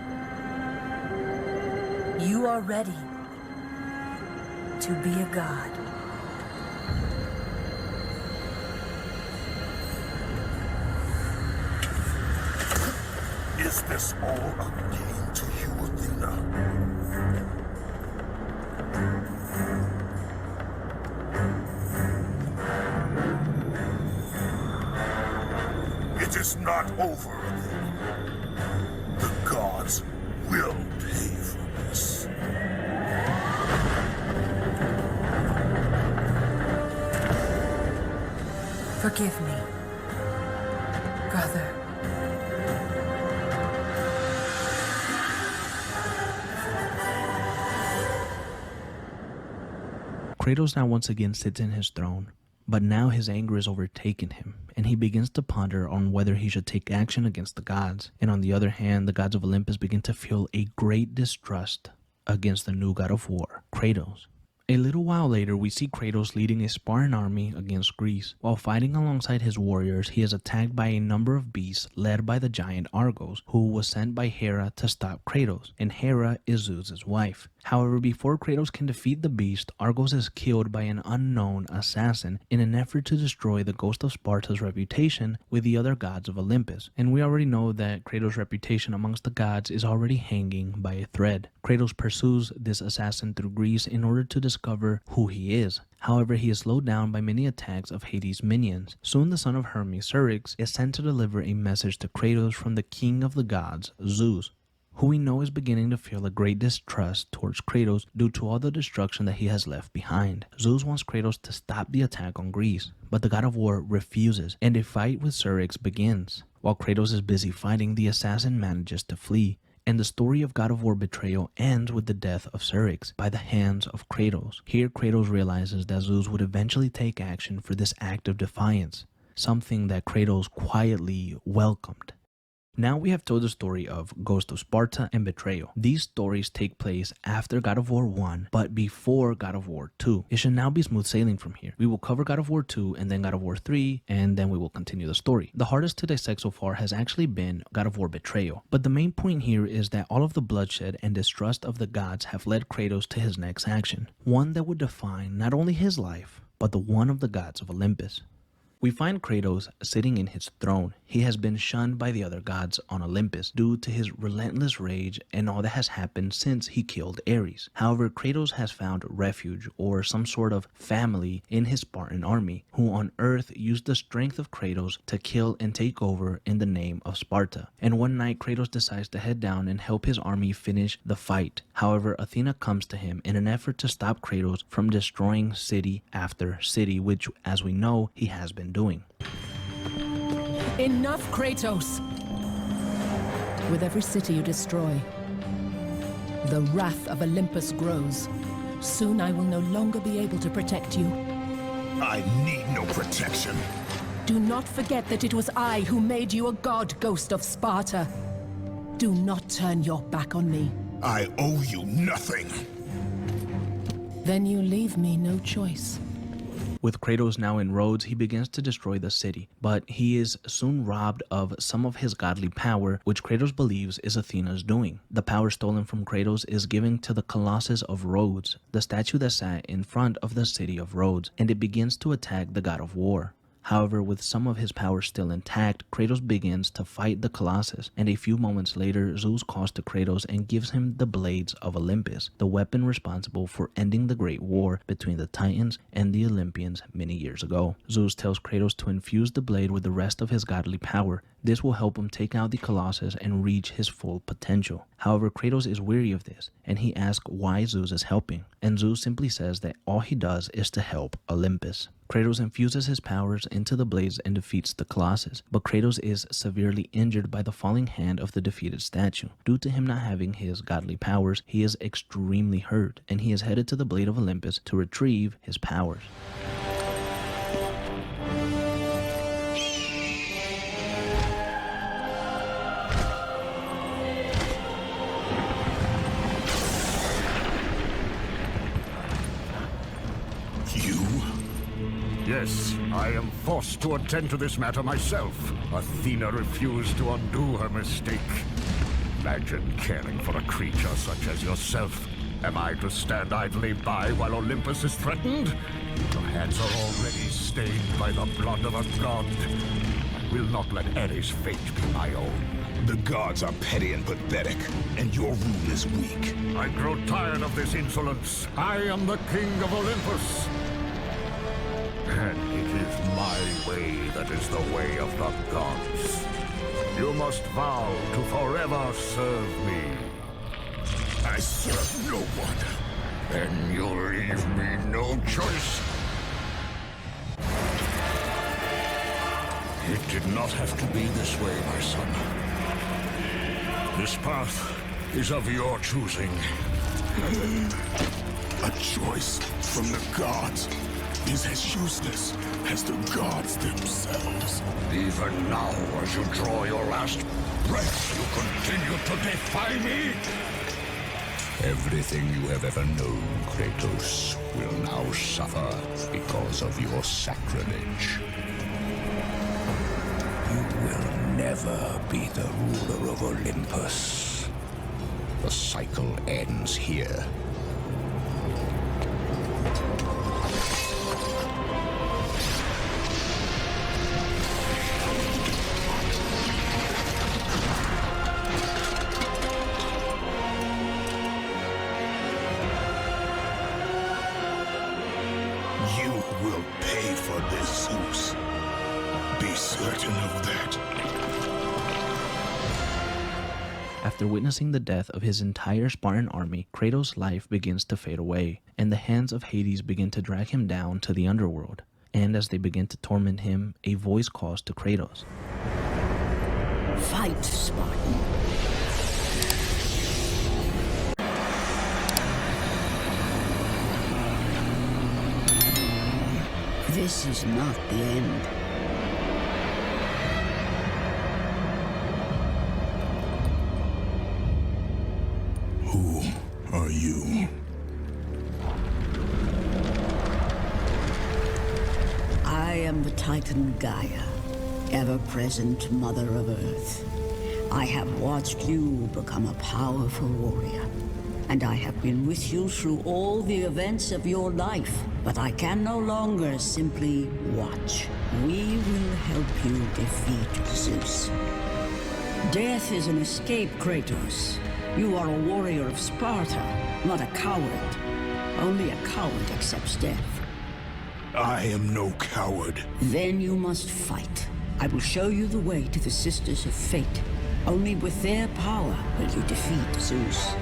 You are ready to be a god. Is this all a game to you, Athena? It is not over. The gods will pay for this. Forgive me, brother. Kratos now once again sits in his throne, but now his anger has overtaken him, and he begins to ponder on whether he should take action against the gods. And on the other hand, the gods of Olympus begin to feel a great distrust against the new god of war, Kratos. A little while later, we see Kratos leading a Spartan army against Greece. While fighting alongside his warriors, he is attacked by a number of beasts led by the giant Argos, who was sent by Hera to stop Kratos, and Hera is Zeus's wife. However, before Kratos can defeat the beast, Argos is killed by an unknown assassin in an effort to destroy the ghost of Sparta's reputation with the other gods of Olympus. And we already know that Kratos' reputation amongst the gods is already hanging by a thread. Kratos pursues this assassin through Greece in order to discover who he is. However, he is slowed down by many attacks of Hades' minions. Soon the son of Hermes, Syrinx, is sent to deliver a message to Kratos from the king of the gods, Zeus, who we know is beginning to feel a great distrust towards Kratos due to all the destruction that he has left behind. Zeus wants Kratos to stop the attack on Greece, but the god of war refuses, and a fight with Syrinx begins. While Kratos is busy fighting, the assassin manages to flee, and the story of God of War betrayal ends with the death of Syrinx by the hands of Kratos. Here, Kratos realizes that Zeus would eventually take action for this act of defiance, something that Kratos quietly welcomed. Now we have told the story of Ghost of Sparta and Betrayal. These stories take place after God of War 1, but before God of War 2. It should now be smooth sailing from here. We will cover God of War 2 and then God of War 3, and then we will continue the story. The hardest to dissect so far has actually been God of War Betrayal, but the main point here is that all of the bloodshed and distrust of the gods have led Kratos to his next action, one that would define not only his life, but the one of the gods of Olympus. We find Kratos sitting in his throne. He has been shunned by the other gods on Olympus due to his relentless rage and all that has happened since he killed Ares. However, Kratos has found refuge or some sort of family in his Spartan army, who on Earth used the strength of Kratos to kill and take over in the name of Sparta. And one night, Kratos decides to head down and help his army finish the fight. However, Athena comes to him in an effort to stop Kratos from destroying city after city, which, as we know, he has been doing. Enough, Kratos! With every city you destroy, the wrath of Olympus grows. Soon I will no longer be able to protect you. I need no protection. Do not forget that it was I who made you a god, Ghost of Sparta. Do not turn your back on me. I owe you nothing. Then you leave me no choice. With Kratos now in Rhodes, he begins to destroy the city, but he is soon robbed of some of his godly power, which Kratos believes is Athena's doing. The power stolen from Kratos is given to the Colossus of Rhodes, the statue that sat in front of the city of Rhodes, and it begins to attack the god of war. However, with some of his power still intact, Kratos begins to fight the Colossus, and a few moments later, Zeus calls to Kratos and gives him the Blades of Olympus, the weapon responsible for ending the Great War between the Titans and the Olympians many years ago. Zeus tells Kratos to infuse the blade with the rest of his godly power. This will help him take out the Colossus and reach his full potential. However, Kratos is weary of this, and he asks why Zeus is helping, and Zeus simply says that all he does is to help Olympus. Kratos infuses his powers into the blades and defeats the Colossus, but Kratos is severely injured by the falling hand of the defeated statue. Due to him not having his godly powers, he is extremely hurt, and he is headed to the Blade of Olympus to retrieve his powers. Yes, I am forced to attend to this matter myself. Athena refused to undo her mistake. Imagine caring for a creature such as yourself. Am I to stand idly by while Olympus is threatened? Your hands are already stained by the blood of a god. I will not let Ares' fate be my own. The gods are petty and pathetic, and your rule is weak. I grow tired of this insolence. I am the king of Olympus. And it is my way that is the way of the gods. You must vow to forever serve me. I serve no one. Then you'll leave me no choice. It did not have to be this way, my son. This path is of your choosing. A choice from the gods is as useless as the gods themselves. Even now, as you draw your last breath, you continue to defy me? Everything you have ever known, Kratos, will now suffer because of your sacrilege. You will never be the ruler of Olympus. The cycle ends here. After witnessing the death of his entire Spartan army, Kratos' life begins to fade away, and the hands of Hades begin to drag him down to the underworld. And as they begin to torment him, a voice calls to Kratos. Fight, Spartan. This is not the end. Who are you? I am the Titan Gaia, ever-present Mother of Earth. I have watched you become a powerful warrior, and I have been with you through all the events of your life. But I can no longer simply watch. We will help you defeat Zeus. Death is an escape, Kratos. You are a warrior of Sparta, not a coward. Only a coward accepts death. I am no coward. Then you must fight. I will show you the way to the Sisters of Fate. Only with their power will you defeat Zeus.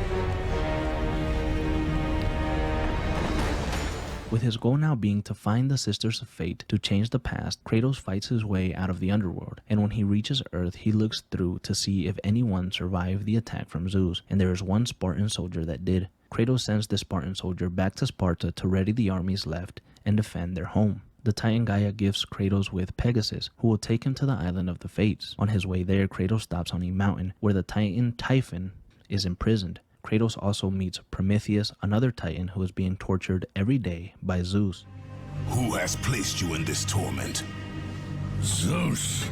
With his goal now being to find the Sisters of Fate to change the past, Kratos fights his way out of the underworld, and when he reaches Earth, he looks through to see if anyone survived the attack from Zeus, and there is one Spartan soldier that did. Kratos sends the Spartan soldier back to Sparta to ready the armies left and defend their home. The Titan Gaia gifts Kratos with Pegasus, who will take him to the island of the Fates. On his way there, Kratos stops on a mountain where the Titan Typhon is imprisoned. Kratos also meets Prometheus, another Titan who is being tortured every day by Zeus. Who has placed you in this torment? Zeus.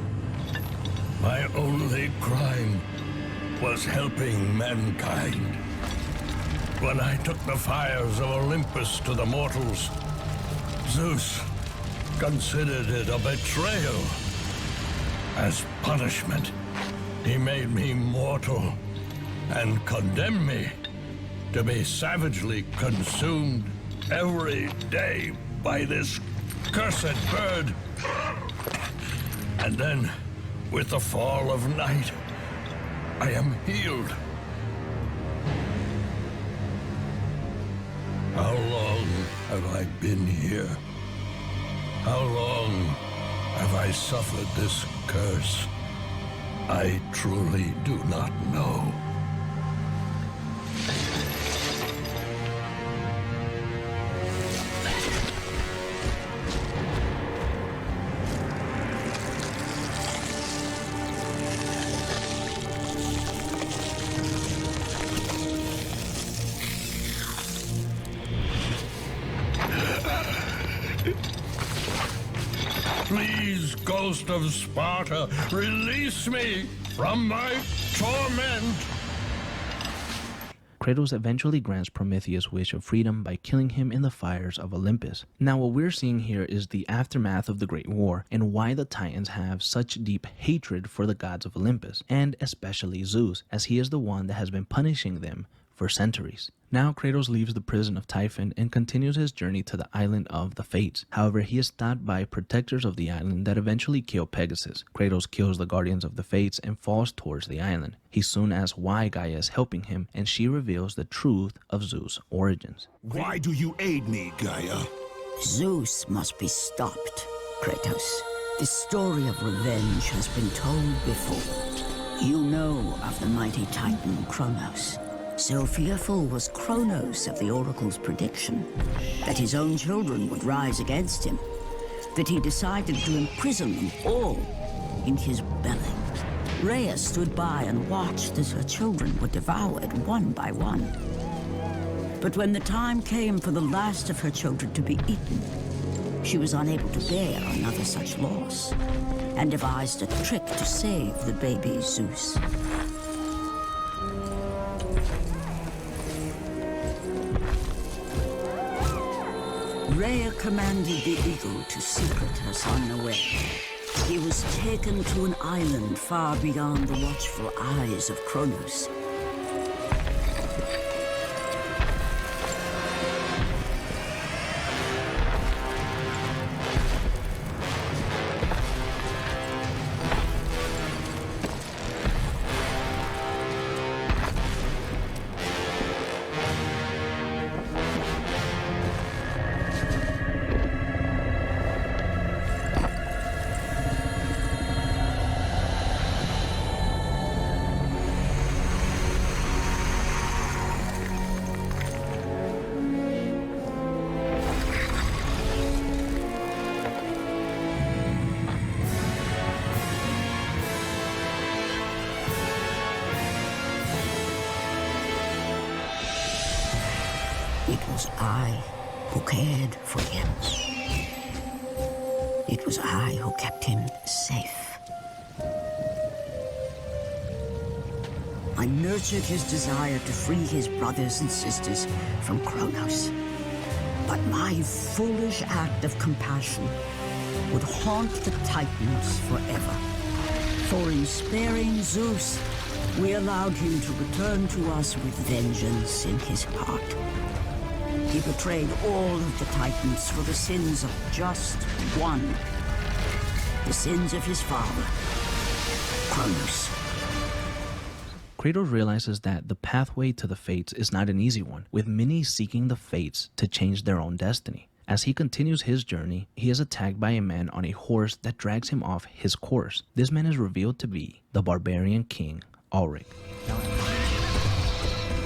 My only crime was helping mankind. When I took the fires of Olympus to the mortals, Zeus considered it a betrayal. As punishment, he made me mortal and condemned me to be savagely consumed every day by this cursed bird. And then, with the fall of night, I am healed. How long have I been here? How long have I suffered this curse? I truly do not know. Please, Ghost of Sparta, release me from my torment! Kratos eventually grants Prometheus' wish of freedom by killing him in the fires of Olympus. Now what we're seeing here is the aftermath of the Great War and why the Titans have such deep hatred for the gods of Olympus, and especially Zeus, as he is the one that has been punishing them for centuries. Now Kratos leaves the prison of Typhon and continues his journey to the island of the Fates. However, he is stopped by protectors of the island that eventually kill Pegasus. Kratos kills the guardians of the Fates and falls towards the island. He soon asks why Gaia is helping him, and she reveals the truth of Zeus' origins. Why do you aid me, Gaia? Zeus must be stopped, Kratos. The story of revenge has been told before. You know of the mighty Titan Kronos. So fearful was Kronos of the Oracle's prediction that his own children would rise against him, that he decided to imprison them all in his belly. Rhea stood by and watched as her children were devoured one by one. But when the time came for the last of her children to be eaten, she was unable to bear another such loss, and devised a trick to save the baby Zeus. Rhea commanded the eagle to secret her son away. He was taken to an island far beyond the watchful eyes of Kronos. It was I who cared for him. It was I who kept him safe. I nurtured his desire to free his brothers and sisters from Kratos. But my foolish act of compassion would haunt the Titans forever. For in sparing Zeus, we allowed him to return to us with vengeance in his heart. He betrayed all of the Titans for the sins of just one. The sins of his father, Kratos. Kratos realizes that the pathway to the Fates is not an easy one, with many seeking the Fates to change their own destiny. As he continues his journey, he is attacked by a man on a horse that drags him off his course. This man is revealed to be the barbarian king, Ulrich.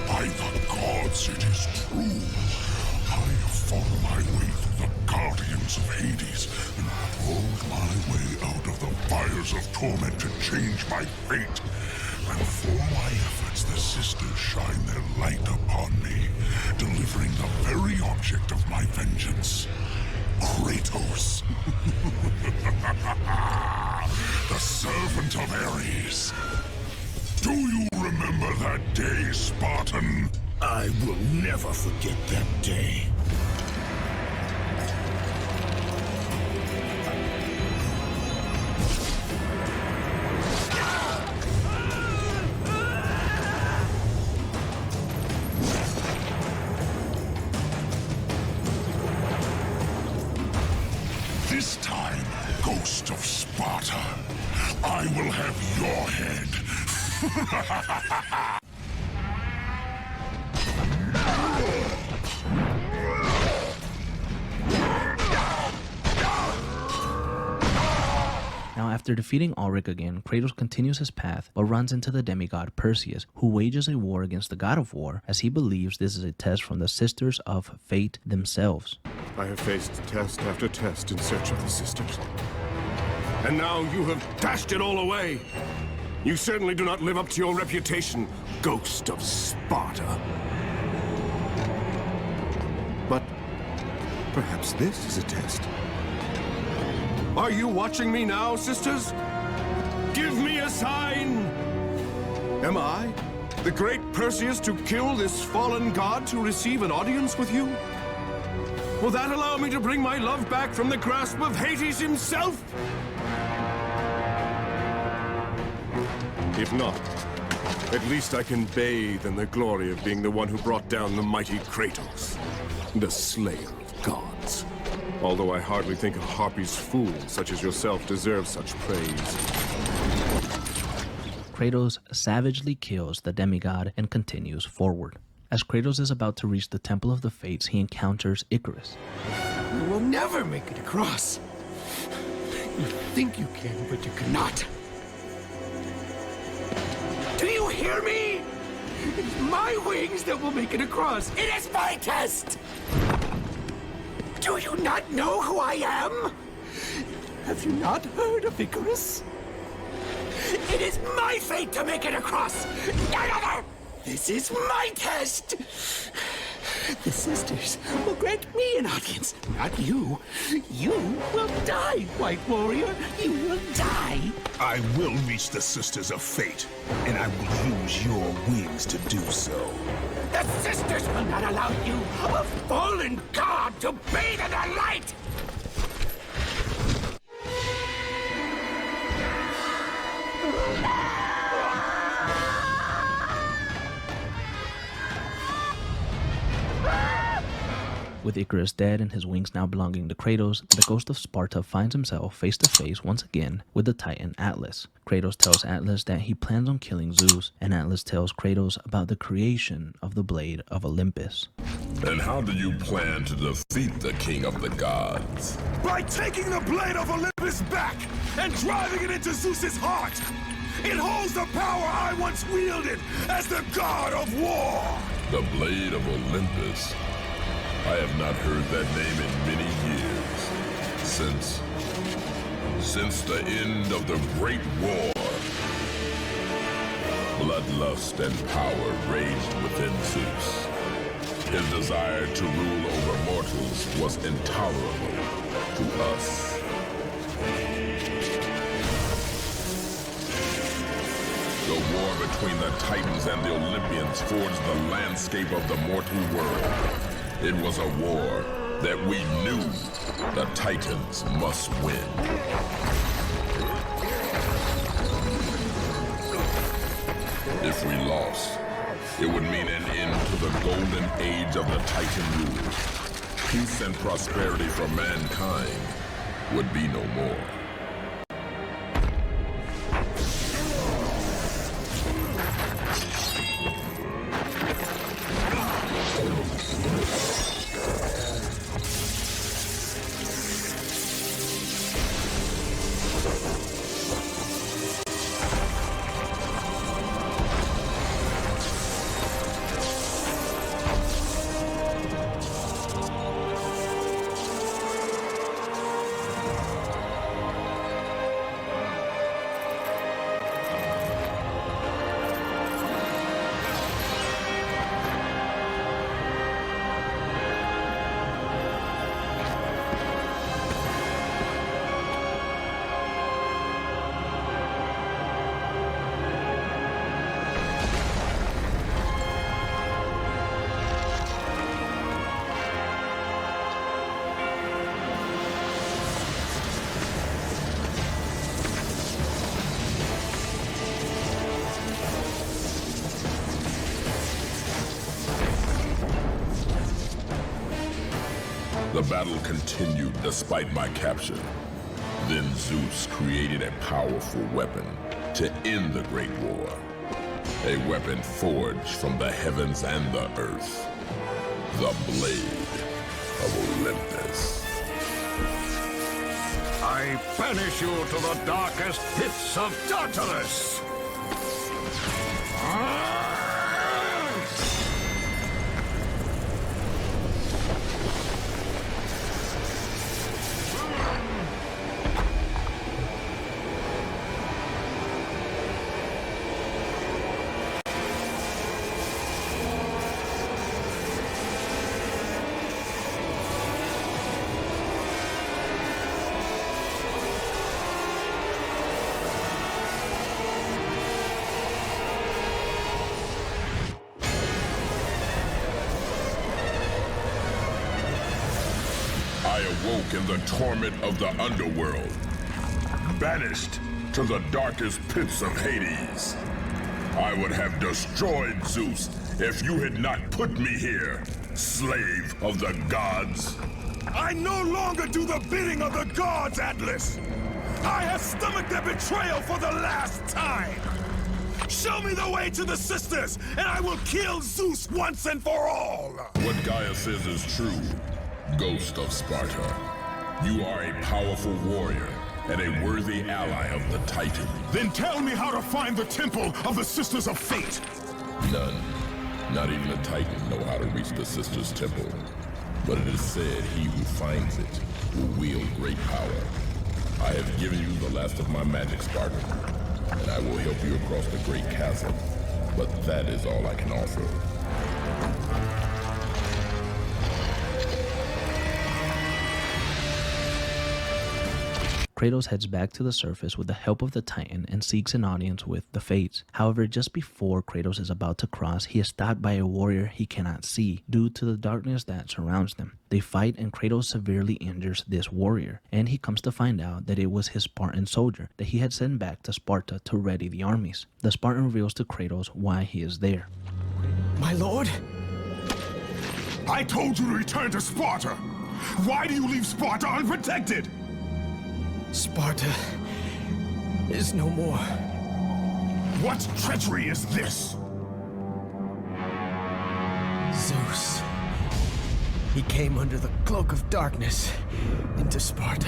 By the gods, it is true. I have fought my way through the guardians of Hades and pulled my way out of the fires of torment to change my fate. And for my efforts, the sisters shine their light upon me, delivering the very object of my vengeance, Kratos. The servant of Ares. Do you remember that day, Spartan? I will never forget that day. This time, Ghost of Sparta, I will have your head. Now, after defeating Ulrich again, Kratos continues his path, but runs into the demigod Perseus, who wages a war against the god of war, as he believes this is a test from the Sisters of Fate themselves. I have faced test after test in search of the sisters. And now you have dashed it all away. You certainly do not live up to your reputation, Ghost of Sparta. But perhaps this is a test. Are you watching me now, sisters? Give me a sign! Am I, the great Perseus, to kill this fallen god to receive an audience with you? Will that allow me to bring my love back from the grasp of Hades himself? If not, at least I can bathe in the glory of being the one who brought down the mighty Kratos, the slayer of gods. Although I hardly think a Harpy's fool such as yourself deserves such praise. Kratos savagely kills the demigod and continues forward. As Kratos is about to reach the Temple of the Fates, he encounters Icarus. You will never make it across. You think you can, but you cannot. Do you hear me? It's my wings that will make it across. It is my test! Do you not know who I am? Have you not heard of Icarus? It is my fate to make it across, none other! This is my test! The sisters will grant me an audience, not you. You will die, White Warrior. You will die. I will reach the Sisters of Fate, and I will use your wings to do so. The sisters will not allow you, a fallen god, to bathe in their light! With Icarus dead and his wings now belonging to Kratos, the Ghost of Sparta finds himself face to face once again with the Titan Atlas. Kratos tells Atlas that he plans on killing Zeus, and Atlas tells Kratos about the creation of the Blade of Olympus. And how do you plan to defeat the King of the Gods? By taking the Blade of Olympus back and driving it into Zeus's heart! It holds the power I once wielded as the god of war! The Blade of Olympus? I have not heard that name in many years. Since the end of the Great War. Bloodlust and power raged within Zeus. His desire to rule over mortals was intolerable to us. The war between the Titans and the Olympians forged the landscape of the mortal world. It was a war that we knew the Titans must win. If we lost, it would mean an end to the golden age of the Titan rule. Peace and prosperity for mankind would be no more. The battle continued despite my capture. Then Zeus created a powerful weapon to end the Great War. A weapon forged from the heavens and the earth. The Blade of Olympus. I banish you to the darkest pits of Tartarus! Awoke in the torment of the underworld, banished to the darkest pits of Hades. I would have destroyed Zeus if you had not put me here, slave of the gods. I no longer do the bidding of the gods, Atlas! I have stomached their betrayal for the last time! Show me the way to the sisters, and I will kill Zeus once and for all! What Gaia says is true. Ghost of Sparta, you are a powerful warrior and a worthy ally of the Titan. Then tell me how to find the temple of the Sisters of Fate! None, not even the Titan, know how to reach the Sisters' temple. But it is said he who finds it will wield great power. I have given you the last of my magic, Spartan, and I will help you across the great chasm. But that is all I can offer. Kratos heads back to the surface with the help of the Titan and seeks an audience with the Fates. However, just before Kratos is about to cross, he is stopped by a warrior he cannot see due to the darkness that surrounds them. They fight and Kratos severely injures this warrior, and he comes to find out that it was his Spartan soldier that he had sent back to Sparta to ready the armies. The Spartan reveals to Kratos why he is there. My lord? I told you to return to Sparta! Why do you leave Sparta unprotected? Sparta is no more. What treachery is this? Zeus. He came under the cloak of darkness into Sparta.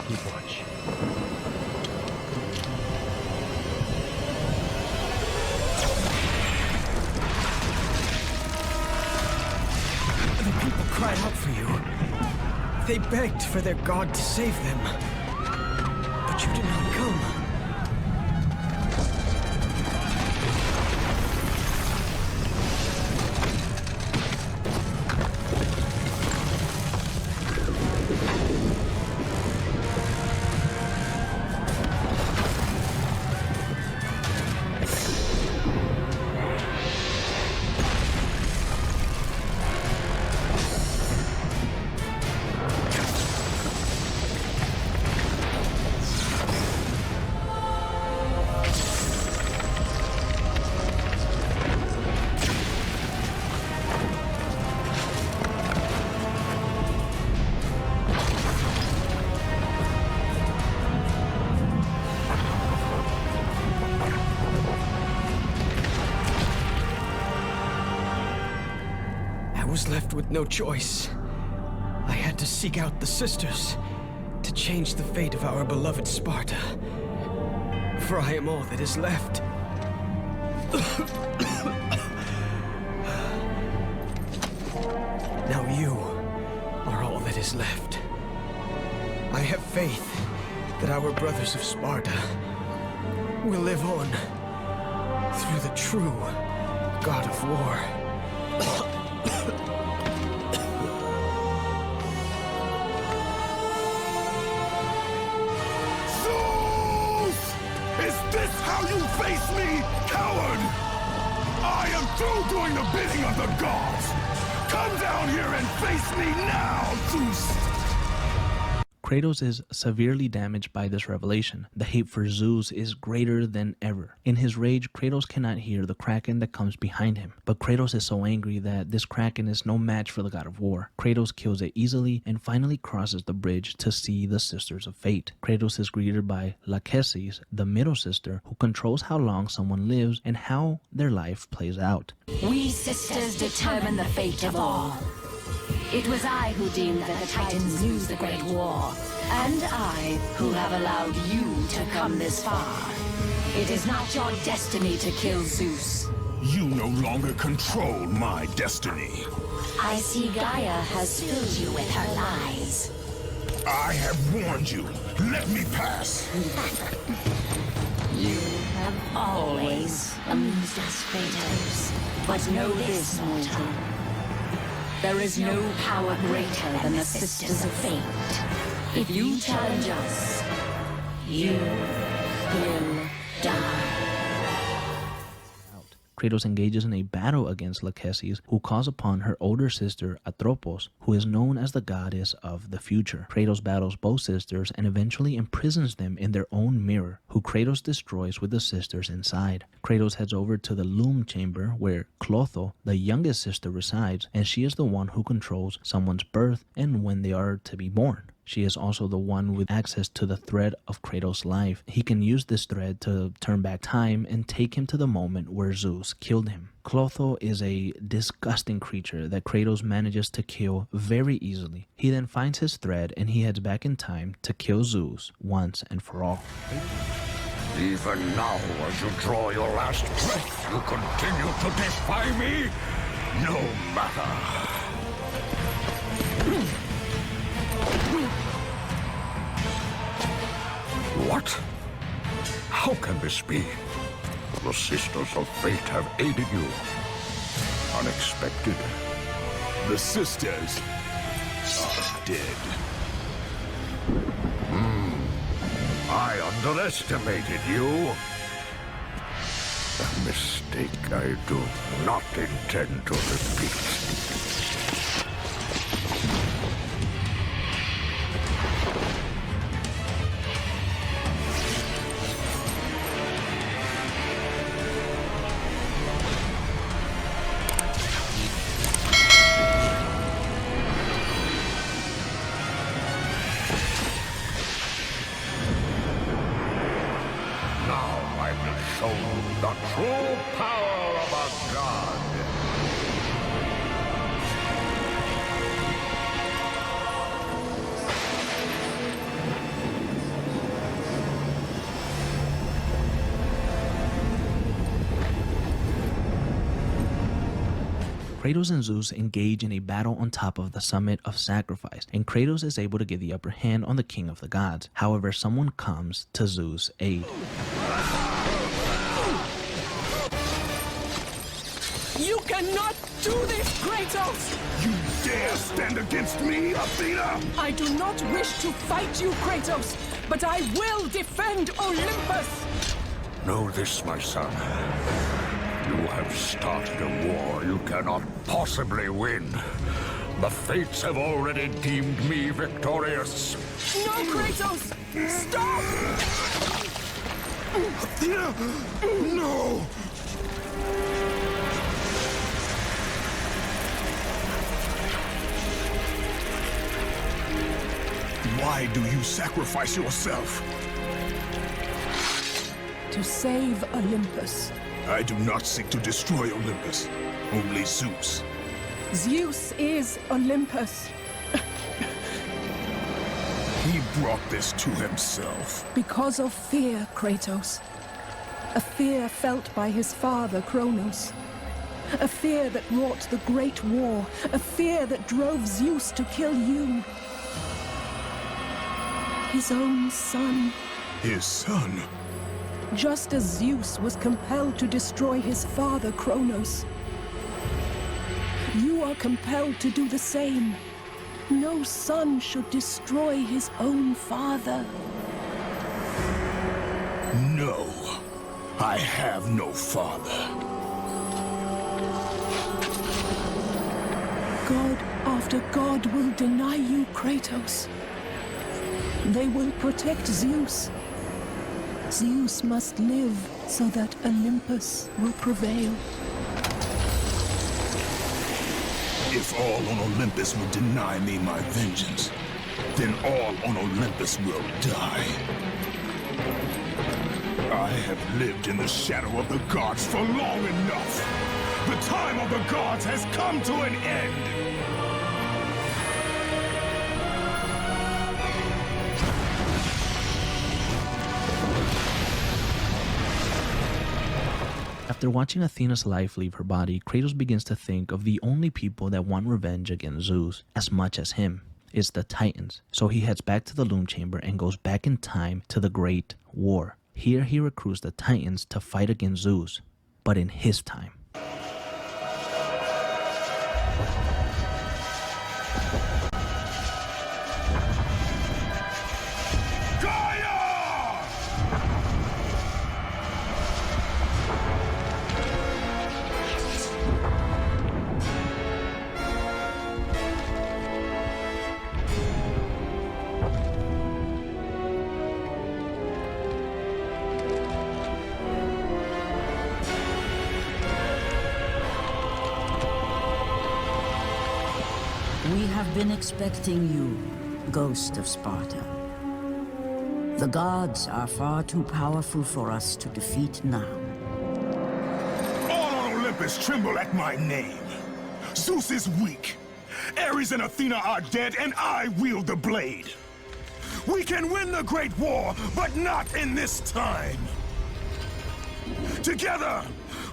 Keep watch. Cried out for you. They begged for their god to save them. But you did not come. was left with no choice. I had to seek out the sisters to change the fate of our beloved Sparta. For I am all that is left. Now you are all that is left. I have faith that our brothers of Sparta will live on through the true God of War. Zeus! Is this how you face me, coward? I am through doing the bidding of the gods! Come down here and face me now, Zeus! Kratos is severely damaged by this revelation. The hate for Zeus is greater than ever. In his rage, Kratos cannot hear the Kraken that comes behind him. But Kratos is so angry that this Kraken is no match for the god of war. Kratos kills it easily and finally crosses the bridge to see the Sisters of Fate. Kratos is greeted by Lachesis, the middle sister, who controls how long someone lives and how their life plays out. We sisters determine the fate of all. It was I who deemed that the Titans lose the Great War, and I who have allowed you to come this far. It is not your destiny to kill Zeus. You no longer control my destiny. I see Gaia has filled you with her lies. I have warned you. Let me pass. You have always amused us, Kratos. But know this, mortal. There is no power greater than the Sisters of Fate. If you challenge us, you will die. Kratos engages in a battle against Lachesis, who calls upon her older sister Atropos, who is known as the goddess of the future. Kratos battles both sisters and eventually imprisons them in their own mirror, who Kratos destroys with the sisters inside. Kratos heads over to the Loom Chamber, where Clotho, the youngest sister, resides, and she is the one who controls someone's birth and when they are to be born. She is also the one with access to the thread of Kratos' life. He can use this thread to turn back time and take him to the moment where Zeus killed him. Clotho is a disgusting creature that Kratos manages to kill very easily. He then finds his thread and he heads back in time to kill Zeus once and for all. Even now, as you draw your last breath, you continue to defy me? No matter. What? How can this be? The Sisters of Fate have aided you. Unexpected. The sisters are dead. I underestimated you. A mistake I do not intend to repeat. Show the true power of a god. Kratos and Zeus engage in a battle on top of the summit of sacrifice, and Kratos is able to get the upper hand on the king of the gods. However, someone comes to Zeus' aid. You cannot do this, Kratos! You dare stand against me, Athena? I do not wish to fight you, Kratos, but I will defend Olympus! Know this, my son. You have started a war you cannot possibly win. The fates have already deemed me victorious. No, Kratos! Stop! Athena! No! Why do you sacrifice yourself? To save Olympus. I do not seek to destroy Olympus, only Zeus. Zeus is Olympus. He brought this to himself. Because of fear, Kratos. A fear felt by his father, Kronos. A fear that wrought the Great War. A fear that drove Zeus to kill you. His own son. His son? Just as Zeus was compelled to destroy his father, Kronos. You are compelled to do the same. No son should destroy his own father. No, I have no father. God after God will deny you, Kratos. They will protect Zeus. Zeus must live so that Olympus will prevail. If all on Olympus will deny me my vengeance, then all on Olympus will die. I have lived in the shadow of the gods for long enough. The time of the gods has come to an end. After watching Athena's life leave her body, Kratos begins to think of the only people that want revenge against Zeus as much as him. It's the Titans. So he heads back to the Loom Chamber and goes back in time to the Great War. Here he recruits the Titans to fight against Zeus, but in his time. We have been expecting you, Ghost of Sparta. The gods are far too powerful for us to defeat now. All on Olympus tremble at my name. Zeus is weak. Ares and Athena are dead, and I wield the blade. We can win the Great War, but not in this time. Together,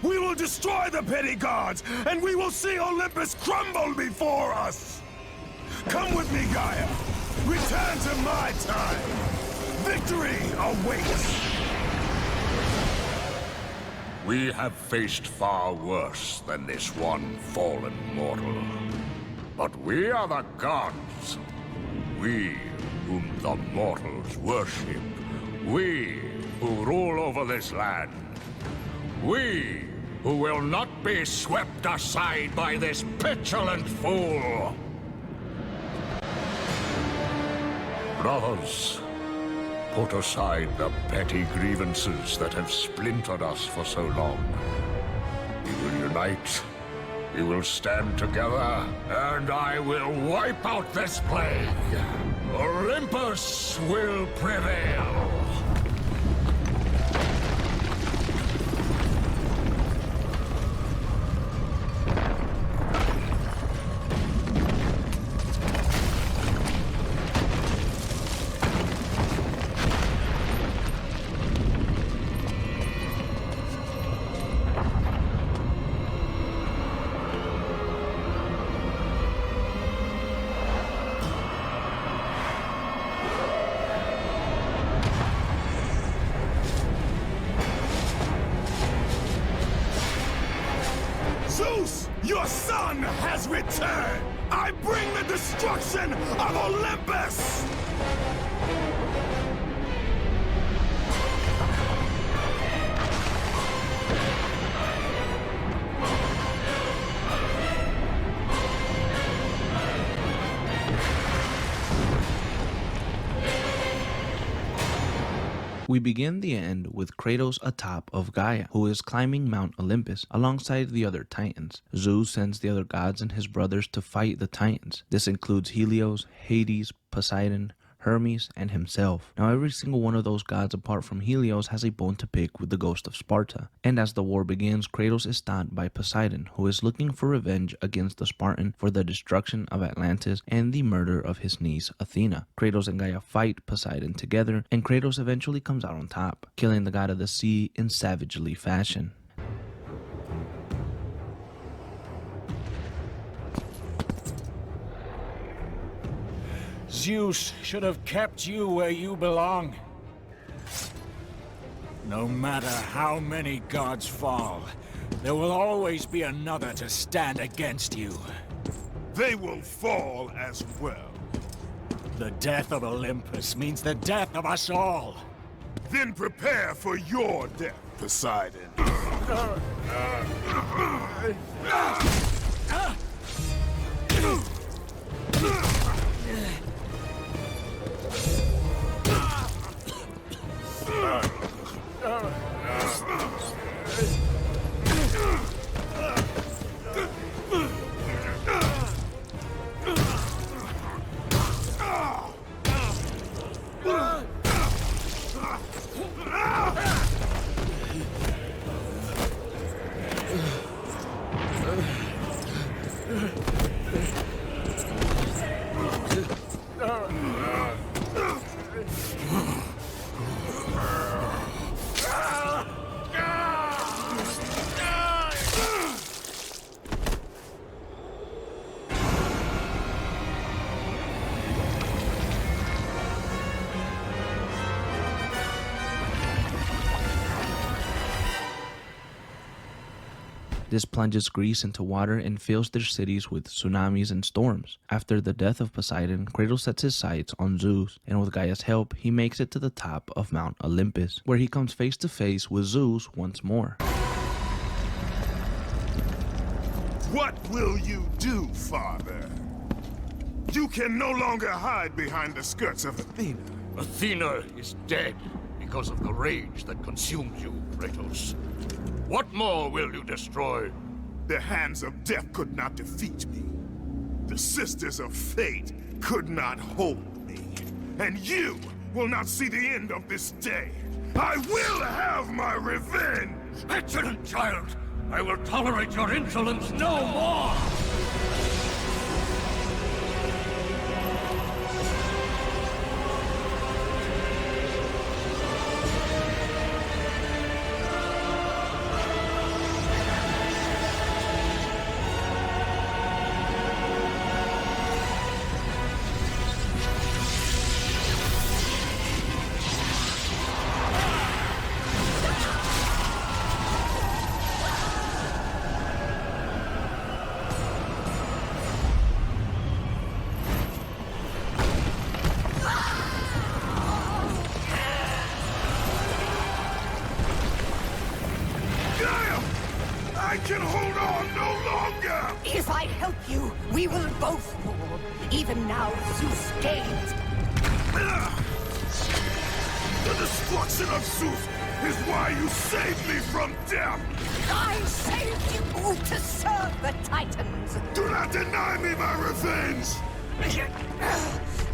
we will destroy the petty gods, and we will see Olympus crumble before us. Come with me, Gaia. Return to my time. Victory awaits. We have faced far worse than this one fallen mortal. But we are the gods. We whom the mortals worship. We who rule over this land. We who will not be swept aside by this petulant fool. Brothers, put aside the petty grievances that have splintered us for so long. We will unite, we will stand together, and I will wipe out this plague. Olympus will prevail. Zeus, your son has returned! I bring the destruction of Olympus! We begin the end with Kratos atop of Gaia, who is climbing Mount Olympus alongside the other Titans. Zeus sends the other gods and his brothers to fight the Titans. This includes Helios, Hades, Poseidon, Hermes, and himself. Now every single one of those gods apart from Helios has a bone to pick with the ghost of Sparta. And as the war begins, Kratos is stopped by Poseidon, who is looking for revenge against the Spartan for the destruction of Atlantis and the murder of his niece Athena. Kratos and Gaia fight Poseidon together, and Kratos eventually comes out on top, killing the god of the sea in savagely fashion. Zeus should have kept you where you belong. No matter how many gods fall, there will always be another to stand against you. They will fall as well. The death of Olympus means the death of us all. Then prepare for your death, Poseidon. This plunges Greece into water and fills their cities with tsunamis and storms. After the death of Poseidon, Kratos sets his sights on Zeus, and with Gaia's help, he makes it to the top of Mount Olympus, where he comes face to face with Zeus once more. What will you do, Father? You can no longer hide behind the skirts of Athena. Athena is dead because of the rage that consumes you, Kratos. What more will you destroy? The hands of death could not defeat me. The sisters of fate could not hold me. And you will not see the end of this day. I will have my revenge! Petulant child! I will tolerate your insolence no more! I can hold on no longer! If I help you, we will both fall. Even now, Zeus gains. The destruction of Zeus is why you saved me from death! I saved you to serve the Titans! Do not deny me my revenge!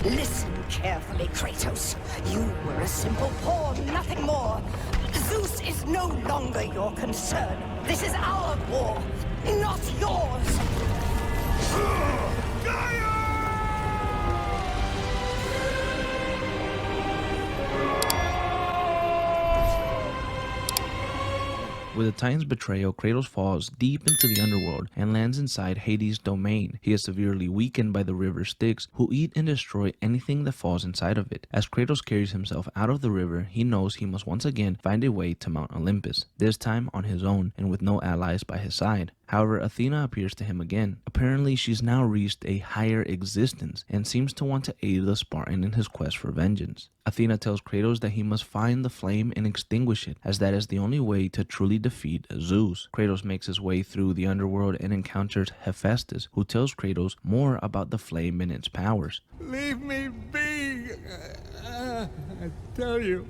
Listen carefully, Kratos. You were a simple pawn, nothing more. Zeus is no longer your concern. This is our war, not yours! With the Titan's betrayal, Kratos falls deep into the underworld and lands inside Hades' domain. He is severely weakened by the river Styx, who eat and destroy anything that falls inside of it. As Kratos carries himself out of the river, he knows he must once again find a way to Mount Olympus, this time on his own and with no allies by his side. However, Athena appears to him again. Apparently, she's now reached a higher existence and seems to want to aid the Spartan in his quest for vengeance. Athena tells Kratos that he must find the flame and extinguish it, as that is the only way to truly defeat Zeus. Kratos makes his way through the underworld and encounters Hephaestus, who tells Kratos more about the flame and its powers. Leave me be! I tell you,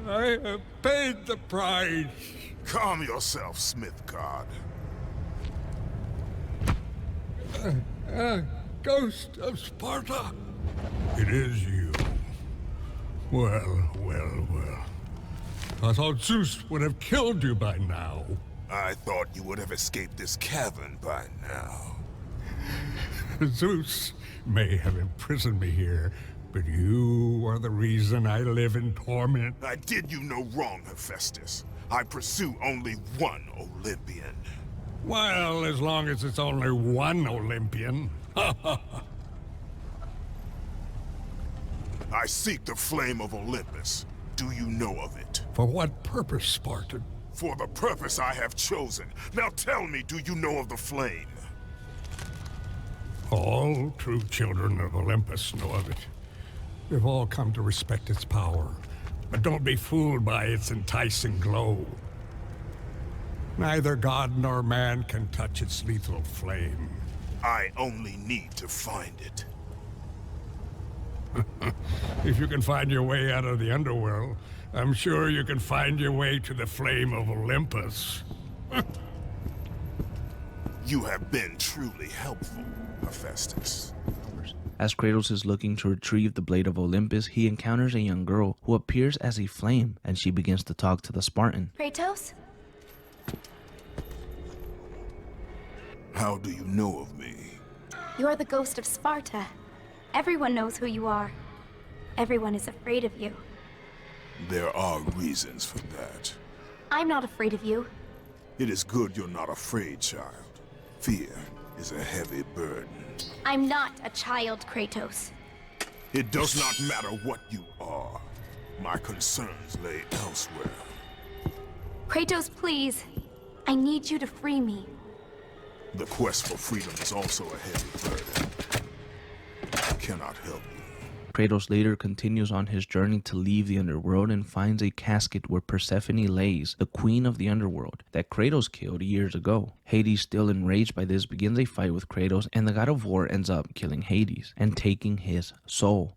I have paid the price. Calm yourself, Smith God. Ghost of Sparta. It is you. Well, well, well. I thought Zeus would have killed you by now. I thought you would have escaped this cavern by now. Zeus may have imprisoned me here, but you are the reason I live in torment. I did you no wrong, Hephaestus. I pursue only one Olympian. Well, as long as it's only one Olympian. I seek the flame of Olympus. Do you know of it? For what purpose, Spartan? For the purpose I have chosen. Now tell me, do you know of the flame? All true children of Olympus know of it. We've all come to respect its power, but don't be fooled by its enticing glow. Neither god nor man can touch its lethal flame. I only need to find it. If you can find your way out of the underworld, I'm sure you can find your way to the flame of Olympus. You have been truly helpful, Hephaestus. As Kratos is looking to retrieve the Blade of Olympus, he encounters a young girl who appears as a flame, and she begins to talk to the Spartan. Kratos? How do you know of me? You are the ghost of Sparta. Everyone knows who you are. Everyone is afraid of you. There are reasons for that. I'm not afraid of you. It is good you're not afraid, child. Fear is a heavy burden. I'm not a child, Kratos. It does not matter what you are. My concerns lay elsewhere. Kratos, please. I need you to free me. The quest for freedom is also a heavy burden. I cannot help you. Kratos later continues on his journey to leave the underworld and finds a casket where Persephone lays, the queen of the underworld, that Kratos killed years ago. Hades, still enraged by this, begins a fight with Kratos, and the god of war ends up killing Hades and taking his soul.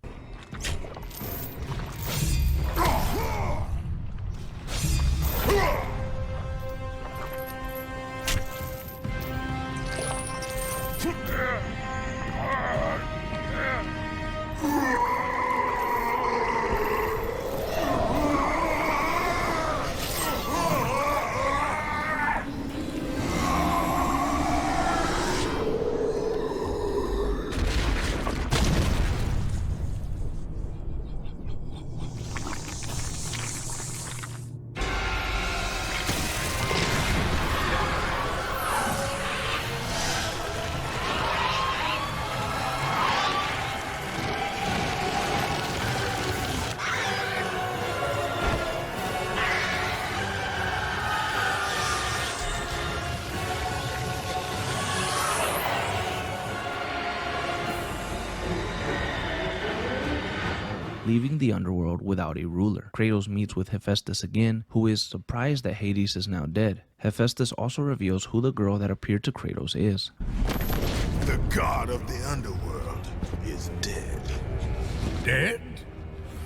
Leaving the underworld without a ruler, Kratos meets with Hephaestus again, who is surprised that Hades is now dead. Hephaestus also reveals who the girl that appeared to Kratos is. The god of the underworld is dead. Dead?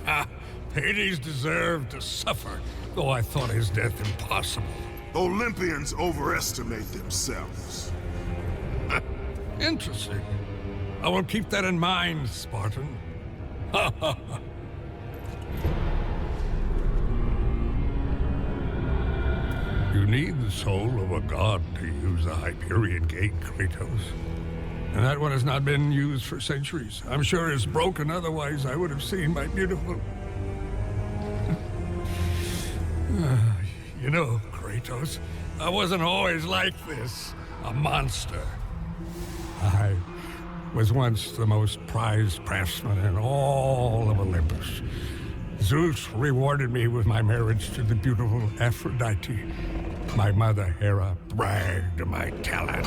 Ah, Hades deserved to suffer, though I thought his death impossible. Olympians overestimate themselves. Interesting. I will keep that in mind, Spartan. Ha ha ha. You need the soul of a god to use the Hyperion Gate, Kratos. And that one has not been used for centuries. I'm sure it's broken, otherwise I would have seen my beautiful... You know, Kratos, I wasn't always like this. A monster. I was once the most prized craftsman in all of Olympus. Zeus rewarded me with my marriage to the beautiful Aphrodite. My mother, Hera, bragged of my talent.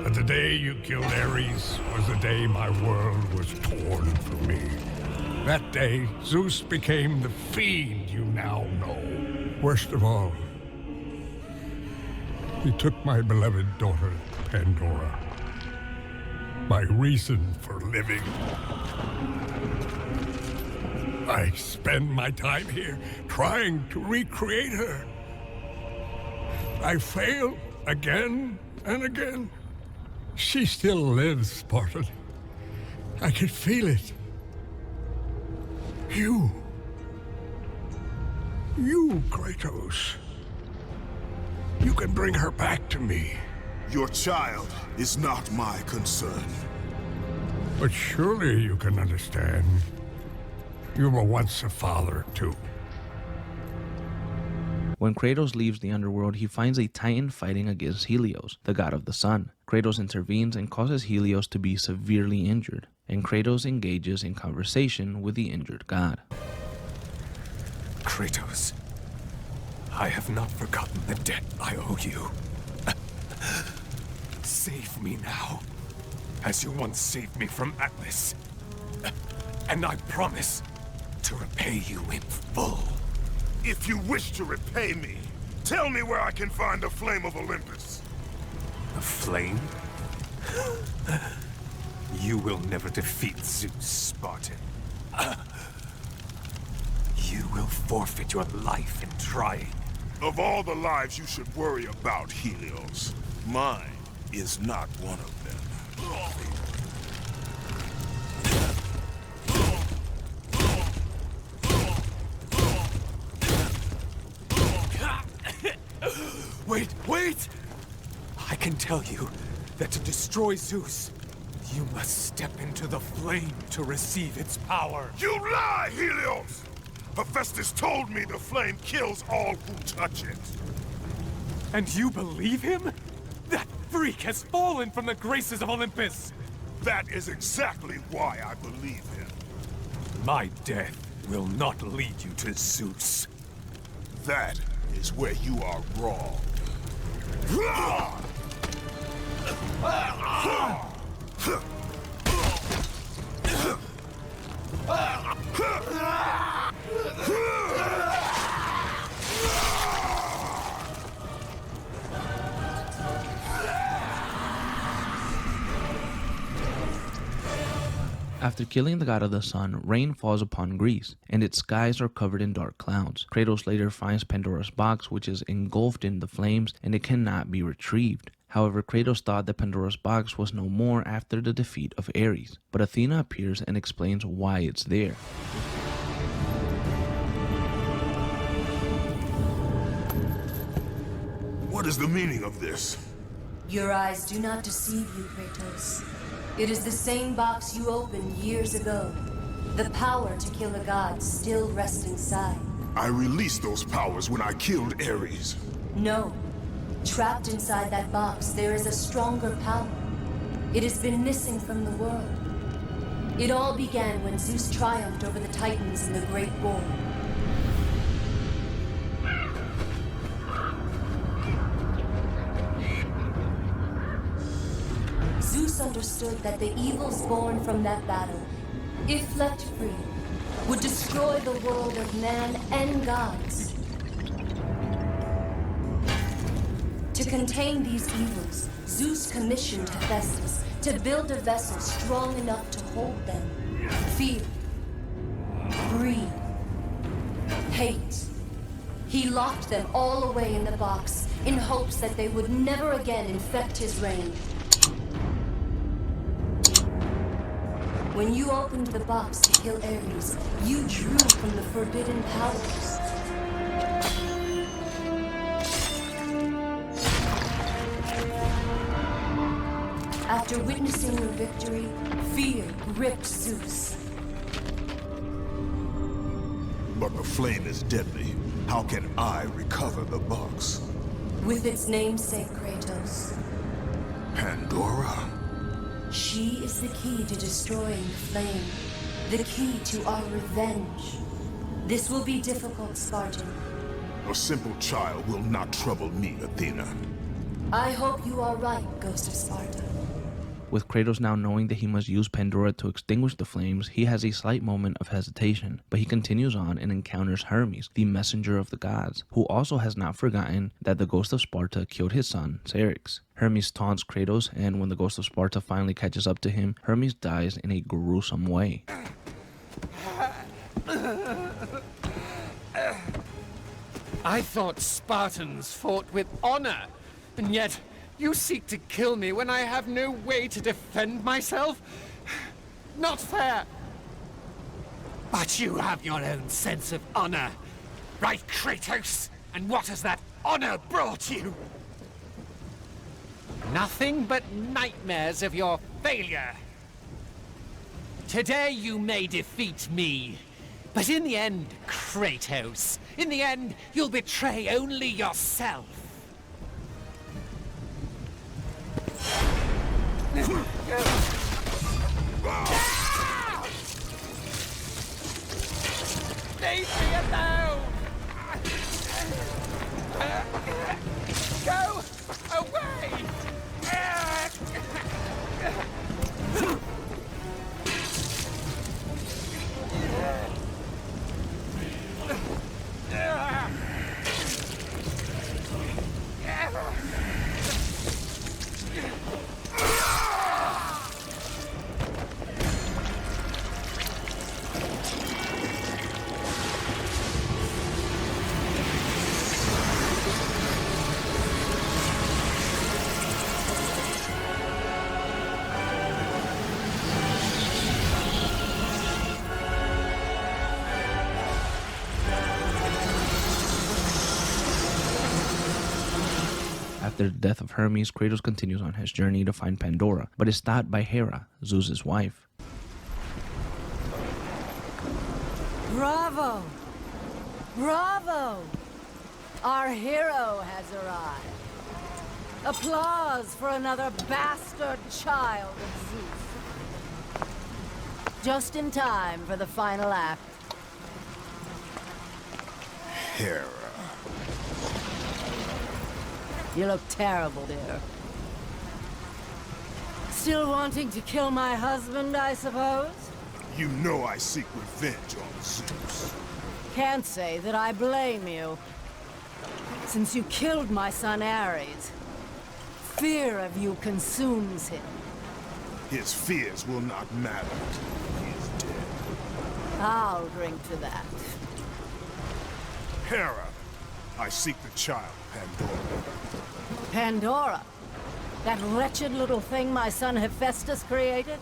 But the day you killed Ares was the day my world was torn from me. That day, Zeus became the fiend you now know. Worst of all, he took my beloved daughter, Pandora. My reason for living. I spend my time here trying to recreate her. I fail again and again. She still lives, Spartan. I can feel it. You You, Kratos. You can bring her back to me. Your child is not my concern. But surely you can understand. You were once a father, too. When Kratos leaves the underworld, he finds a Titan fighting against Helios, the god of the sun. Kratos intervenes and causes Helios to be severely injured, and Kratos engages in conversation with the injured god. Kratos, I have not forgotten the debt I owe you. Save me now, as you once saved me from Atlas. And I promise to repay you in full. If you wish to repay me, tell me where I can find the Flame of Olympus. The flame? You will never defeat Zeus, Spartan. You will forfeit your life in trying. Of all the lives you should worry about, Helios, mine is not one of them. Wait! I can tell you that to destroy Zeus, you must step into the flame to receive its power. You lie, Helios! Hephaestus told me the flame kills all who touch it. And you believe him? That freak has fallen from the graces of Olympus! That is exactly why I believe him. My death will not lead you to Zeus. That is where you are wrong. After killing the god of the sun, rain falls upon Greece, and its skies are covered in dark clouds. Kratos later finds Pandora's box, which is engulfed in the flames, and it cannot be retrieved. However, Kratos thought that Pandora's box was no more after the defeat of Ares, but Athena appears and explains why it's there. What is the meaning of this? Your eyes do not deceive you, Kratos. It is the same box you opened years ago. The power to kill a god still rests inside. I released those powers when I killed Ares. No. Trapped inside that box, there is a stronger power. It has been missing from the world. It all began when Zeus triumphed over the Titans in the Great War. Zeus understood that the evils born from that battle, if left free, would destroy the world of man and gods. To contain these evils, Zeus commissioned Hephaestus to build a vessel strong enough to hold them. Fear, greed, hate. He locked them all away in the box in hopes that they would never again infect his reign. When you opened the box to kill Ares, you drew from the forbidden powers. After witnessing your victory, fear gripped Zeus. But the flame is deadly. How can I recover the box? With its namesake, Kratos. Pandora? She is the key to destroying the flame. The key to our revenge. This will be difficult, Spartan. A simple child will not trouble me, Athena. I hope you are right, Ghost of Sparta. With Kratos now knowing that he must use Pandora to extinguish the flames, he has a slight moment of hesitation, but he continues on and encounters Hermes, the messenger of the gods, who also has not forgotten that the Ghost of Sparta killed his son, Syrinx. Hermes taunts Kratos, and when the Ghost of Sparta finally catches up to him, Hermes dies in a gruesome way. I thought Spartans fought with honor, and yet you seek to kill me when I have no way to defend myself? Not fair! But you have your own sense of honor. Right, Kratos? And what has that honor brought you? Nothing but nightmares of your failure. Today you may defeat me, but in the end, Kratos, in the end, you'll betray only yourself. Leave me alone! Go away! After the death of Hermes, Kratos continues on his journey to find Pandora, but is stopped by Hera, Zeus's wife. Bravo! Bravo! Our hero has arrived. Applause for another bastard child of Zeus. Just in time for the final act. Hera. You look terrible, dear. Still wanting to kill my husband, I suppose? You know I seek revenge on Zeus. Can't say that I blame you. Since you killed my son Ares, fear of you consumes him. His fears will not matter until he is dead. I'll drink to that. Hera, I seek the child, Pandora. Pandora? That wretched little thing my son Hephaestus created?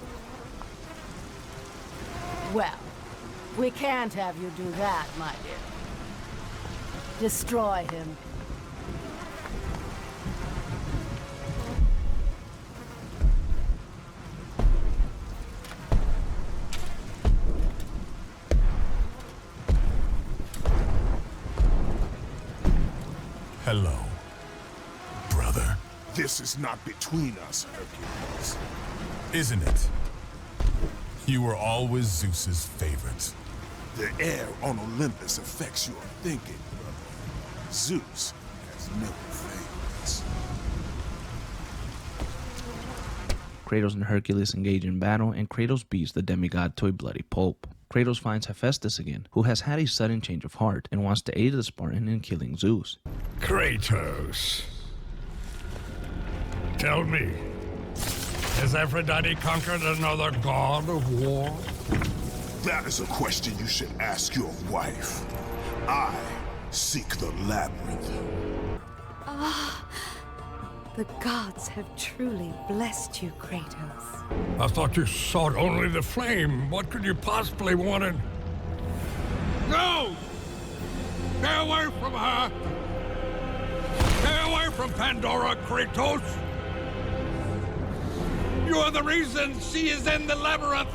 Well, we can't have you do that, my dear. Destroy him. Hello, brother. This is not between us, Hercules. Isn't it? You were always Zeus's favorite. The air on Olympus affects your thinking, brother. Zeus has no favorites. Kratos and Hercules engage in battle, and Kratos beats the demigod to a bloody pulp. Kratos finds Hephaestus again, who has had a sudden change of heart and wants to aid the Spartan in killing Zeus. Kratos. Tell me, has Aphrodite conquered another god of war? That is a question you should ask your wife. I seek the labyrinth. Ah, the gods have truly blessed you, Kratos. I thought you sought only the flame. What could you possibly want in... No! Stay away from her! Stay away from Pandora, Kratos! You are the reason she is in the labyrinth!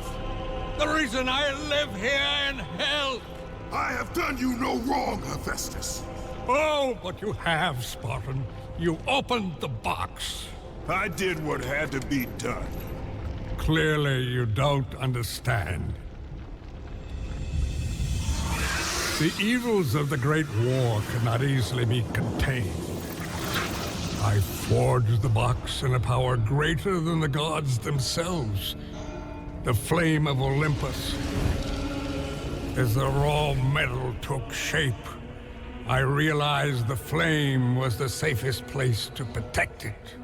The reason I live here in hell! I have done you no wrong, Hephaestus. Oh, but you have, Spartan. You opened the box. I did what had to be done. Clearly, you don't understand. The evils of the Great War cannot easily be contained. I forged the box in a power greater than the gods themselves. The flame of Olympus. As the raw metal took shape, I realized the flame was the safest place to protect it.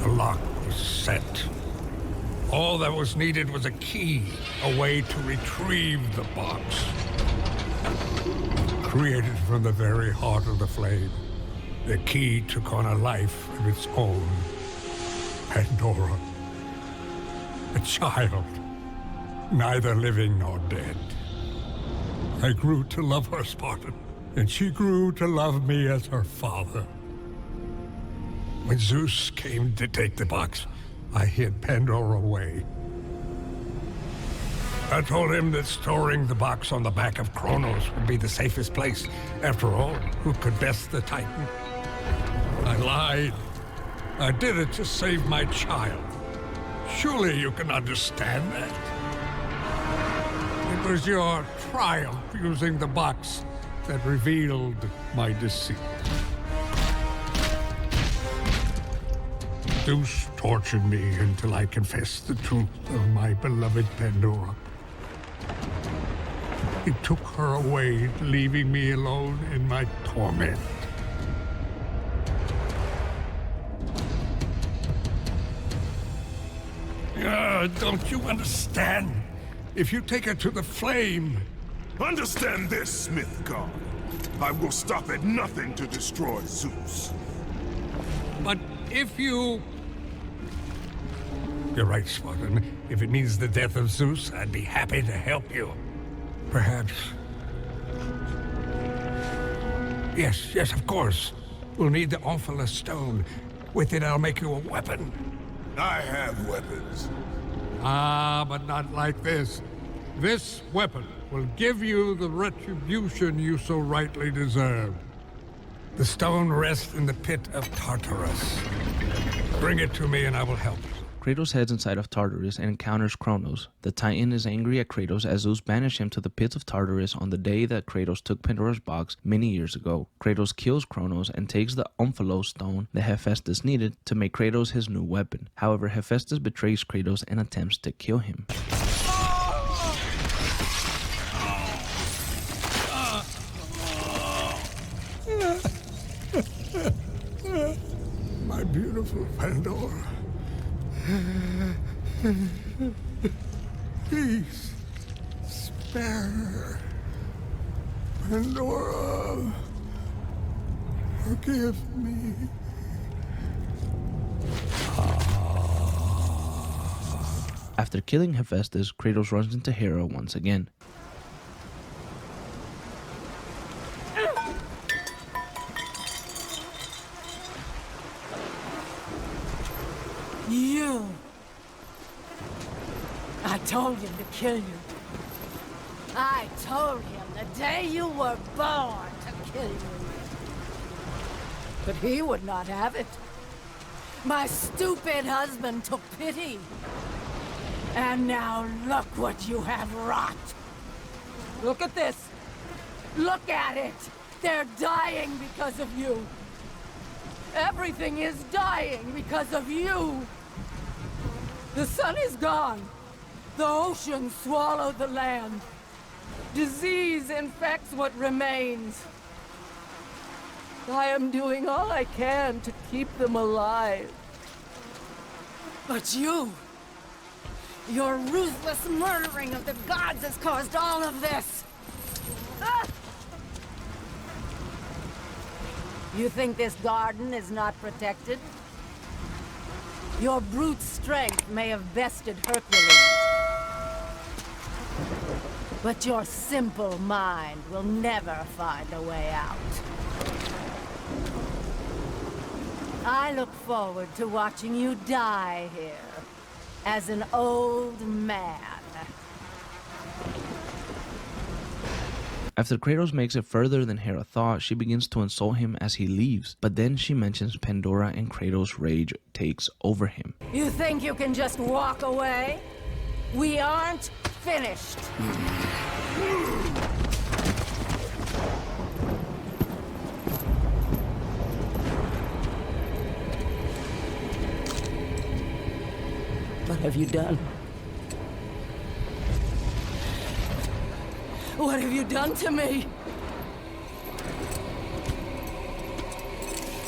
The lock was set. All that was needed was a key, a way to retrieve the box. Created from the very heart of the flame, the key took on a life of its own. Pandora. A child, neither living nor dead. I grew to love her, Spartan, and she grew to love me as her father. When Zeus came to take the box, I hid Pandora away. I told him that storing the box on the back of Kronos would be the safest place. After all, who could best the Titan? I lied. I did it to save my child. Surely you can understand that. It was your triumph using the box that revealed my deceit. Zeus tortured me until I confessed the truth of my beloved Pandora. He took her away, leaving me alone in my torment. Don't you understand? If you take her to the flame... Understand this, Smith God. I will stop at nothing to destroy Zeus. But if you... You're right, Spartan. If it means the death of Zeus, I'd be happy to help you. Perhaps... Yes, of course. We'll need the Omphalos stone. With it, I'll make you a weapon. I have weapons. Ah, but not like this. This weapon will give you the retribution you so rightly deserve. The stone rests in the pit of Tartarus. Bring it to me and I will help you. Kratos heads inside of Tartarus and encounters Kronos. The Titan is angry at Kratos as Zeus banished him to the pits of Tartarus on the day that Kratos took Pandora's box many years ago. Kratos kills Kronos and takes the Omphalos stone that Hephaestus needed to make Kratos his new weapon. However, Hephaestus betrays Kratos and attempts to kill him. My beautiful Pandora. Please, spare her. Pandora, forgive me. After killing Hephaestus, Kratos runs into Hera once again. You! I told him to kill you. I told him the day you were born to kill you. But he would not have it. My stupid husband took pity. And now look what you have wrought. Look at this. Look at it. They're dying because of you. Everything is dying because of you. The sun is gone. The oceans swallow the land. Disease infects what remains. I am doing all I can to keep them alive. But you, your ruthless murdering of the gods has caused all of this. Ah! You think this garden is not protected? Your brute strength may have bested Hercules. But your simple mind will never find a way out. I look forward to watching you die here, as an old man. After Kratos makes it further than Hera thought, she begins to insult him as he leaves. But then she mentions Pandora and Kratos' rage takes over him. You think you can just walk away? We aren't finished. What have you done? What have you done to me?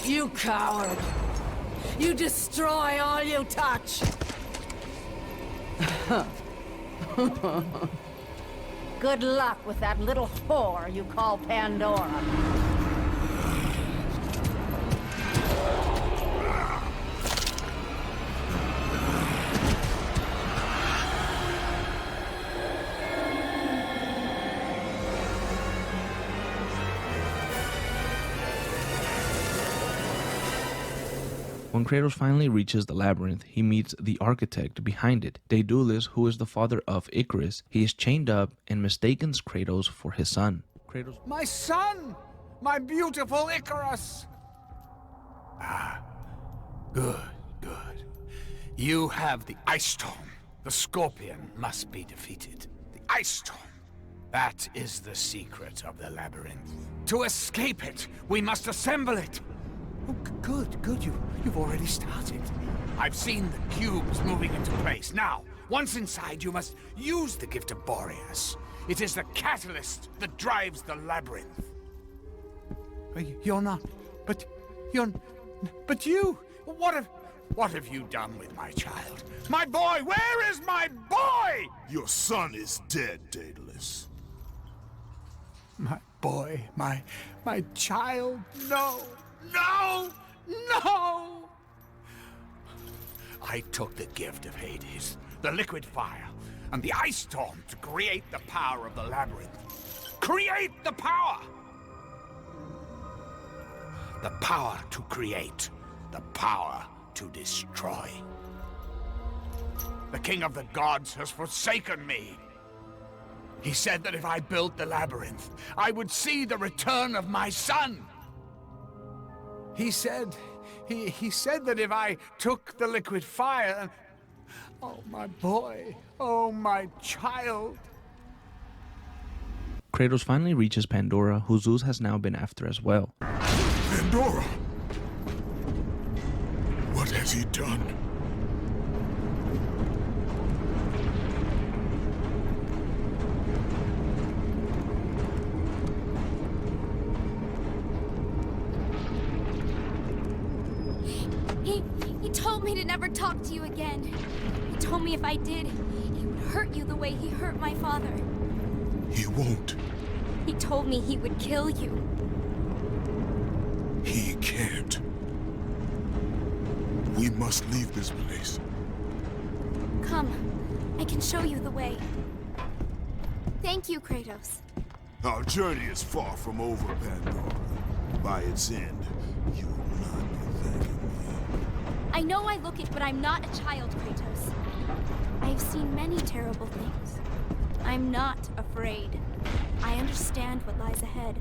You coward! You destroy all you touch! Good luck with that little whore you call Pandora. When Kratos finally reaches the labyrinth, he meets the architect behind it, Daedalus, who is the father of Icarus. He is chained up and mistakes Kratos for his son. Kratos, my son! My beautiful Icarus! Ah, good, good. You have the Ice Storm. The Scorpion must be defeated. The Ice Storm. That is the secret of the labyrinth. To escape it, we must assemble it. Oh, good, good. You've already started. I've seen the cubes moving into place. Now, once inside, you must use the gift of Boreas. It is the catalyst that drives the labyrinth. You're not... But you... What have you done with my child? My boy! Where is my boy? Your son is dead, Daedalus. My boy, my child, no! No! No! I took the gift of Hades, the liquid fire, and the ice storm to create the power of the labyrinth. Create the power! The power to create, the power to destroy. The king of the gods has forsaken me. He said that if I built the labyrinth, I would see the return of my son. He said that if I took the liquid fire... Oh, my boy. Oh, my child. Kratos finally reaches Pandora, who Zeus has now been after as well. Pandora! What has he done? He told me to never talk to you again. He told me if I did, he would hurt you the way he hurt my father. He won't. He told me he would kill you. He can't. We must leave this place. Come, I can show you the way. Thank you, Kratos. Our journey is far from over, Pandora. By its end, you will not be thanking me. I know I look it, but I'm not a child, Kratos. I've seen many terrible things. I'm not afraid. I understand what lies ahead.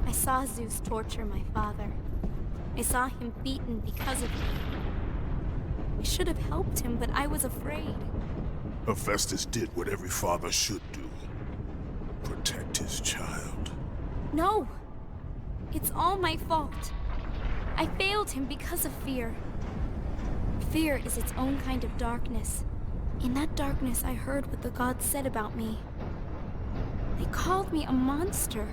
I saw Zeus torture my father. I saw him beaten because of me. I should have helped him, but I was afraid. Hephaestus did what every father should do. Protect his child. No! It's all my fault. I failed him because of fear. Fear is its own kind of darkness. In that darkness, I heard what the gods said about me. They called me a monster.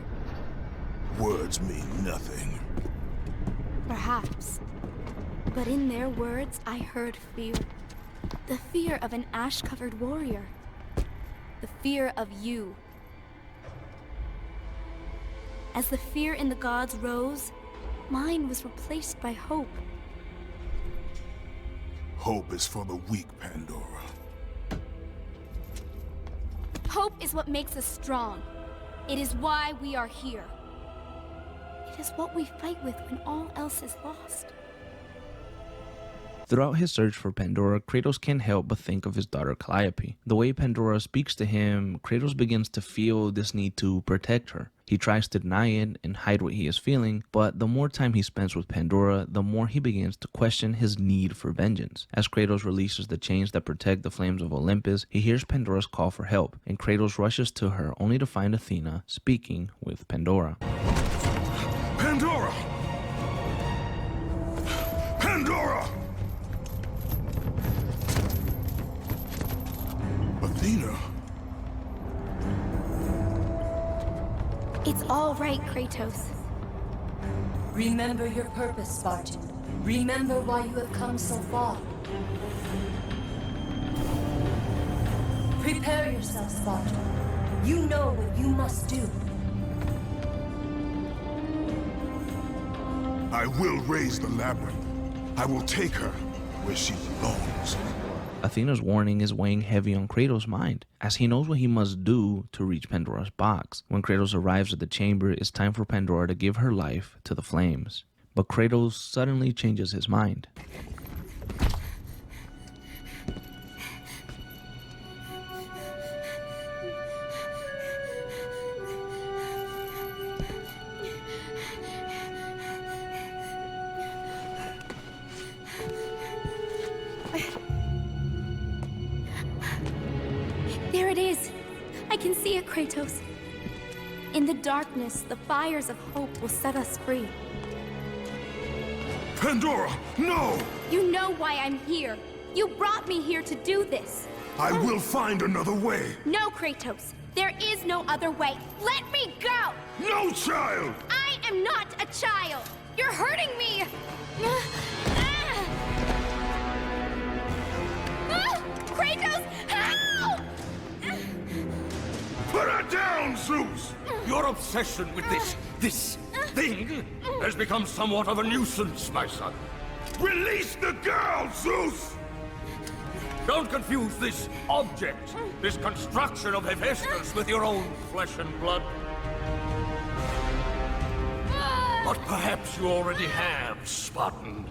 Words mean nothing. Perhaps. But in their words, I heard fear. The fear of an ash-covered warrior. The fear of you. As the fear in the gods rose, mine was replaced by hope. Hope is for the weak, Pandora. Hope is what makes us strong. It is why we are here. It is what we fight with when all else is lost. Throughout his search for Pandora, Kratos can't help but think of his daughter Calliope. The way Pandora speaks to him, Kratos begins to feel this need to protect her. He tries to deny it and hide what he is feeling, but the more time he spends with Pandora, the more he begins to question his need for vengeance. As Kratos releases the chains that protect the flames of Olympus, he hears Pandora's call for help, and Kratos rushes to her only to find Athena speaking with Pandora. Pandora! Pandora! Athena? It's all right, Kratos. Remember your purpose, Spartan. Remember why you have come so far. Prepare yourself, Spartan. You know what you must do. I will raise the labyrinth. I will take her where she belongs. Athena's warning is weighing heavy on Kratos' mind, as he knows what he must do to reach Pandora's box. When Kratos arrives at the chamber, it's time for Pandora to give her life to the flames. But Kratos suddenly changes his mind. There it is! I can see it, Kratos. In the darkness, the fires of hope will set us free. Pandora, no! You know why I'm here. You brought me here to do this. I will find another way. No, Kratos. There is no other way. Let me go! No, child! I am not a child! You're hurting me! Kratos, help! Put her down, Zeus! Your obsession with this thing has become somewhat of a nuisance, my son. Release the girl, Zeus! Don't confuse this object, this construction of Hephaestus with your own flesh and blood. But perhaps you already have, Spartan.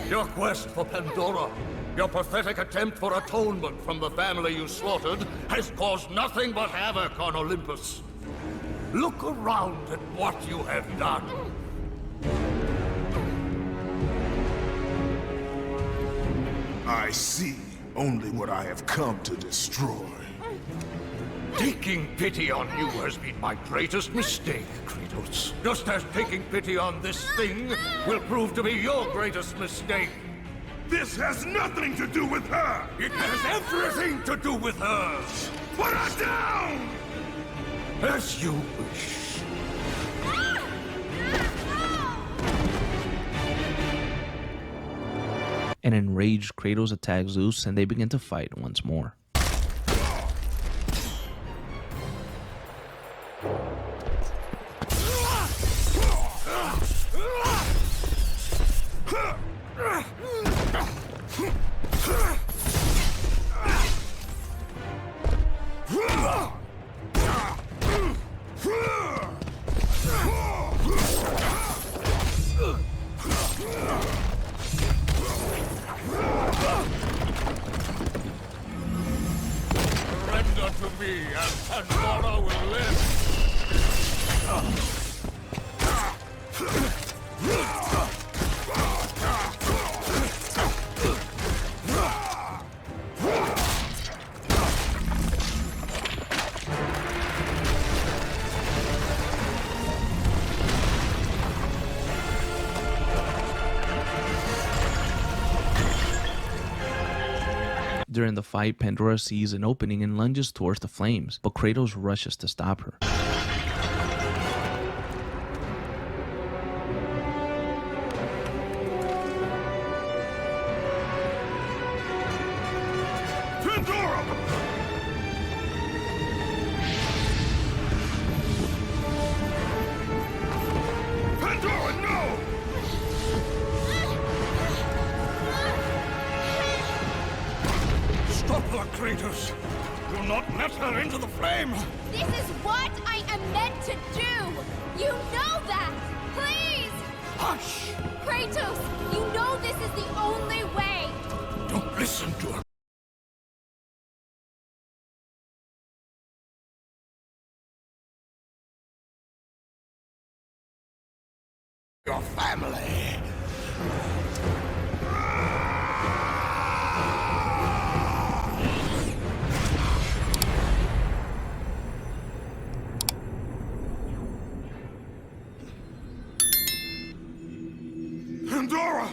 Your quest for Pandora, your pathetic attempt for atonement from the family you slaughtered, has caused nothing but havoc on Olympus. Look around at what you have done. I see only what I have come to destroy. Taking pity on you has been my greatest mistake, Kratos. Just as taking pity on this thing will prove to be your greatest mistake. This has nothing to do with her! It has everything to do with her! Put her down! As you wish. An enraged Kratos attacks Zeus and they begin to fight once more. Surrender to me, and Pandora will live. During the fight, Pandora sees an opening and lunges towards the flames, but Kratos rushes to stop her. Pandora! Pandora, no! Stop her, Kratos! Do not let her into the flame! This is what I am meant to do! You know that! Please! Hush! Kratos, you know this is the only way! Don't listen to her. Your family! Pandora!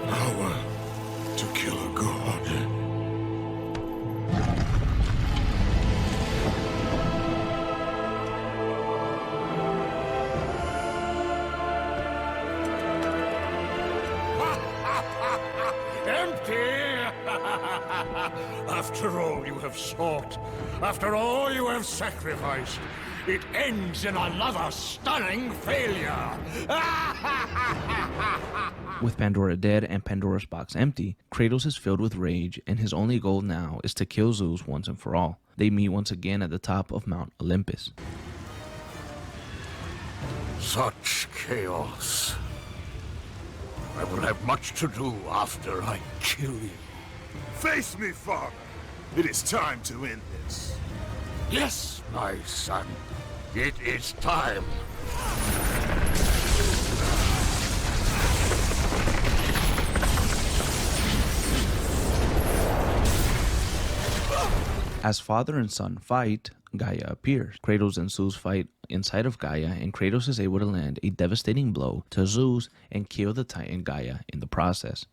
Power to kill a god. After all you have sought, after all you have sacrificed, it ends in another stunning failure. With Pandora dead and Pandora's box empty, Kratos is filled with rage, and his only goal now is to kill Zeus once and for all. They meet once again at the top of Mount Olympus. Such chaos. I will have much to do after I kill you. Face me, father. It is time to end this. Yes, my son. It is time. As father and son fight, Gaia appears. Kratos and Zeus fight inside of Gaia, and Kratos is able to land a devastating blow to Zeus and kill the Titan Gaia in the process.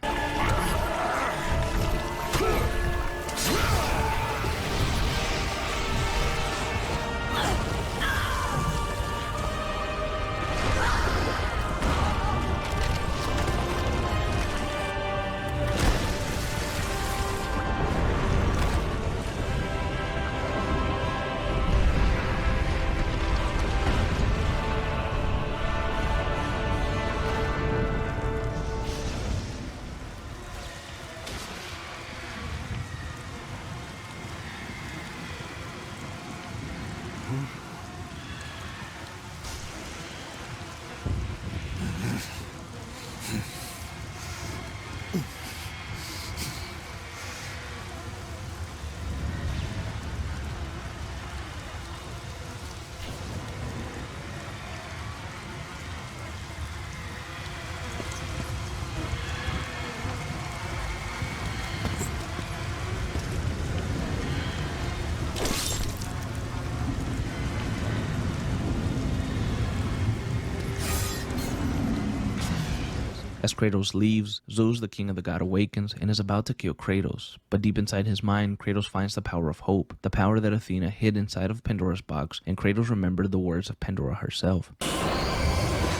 As Kratos leaves, Zeus, the king of the god, awakens and is about to kill Kratos. But deep inside his mind, Kratos finds the power of hope, the power that Athena hid inside of Pandora's box, and Kratos remembered the words of Pandora herself.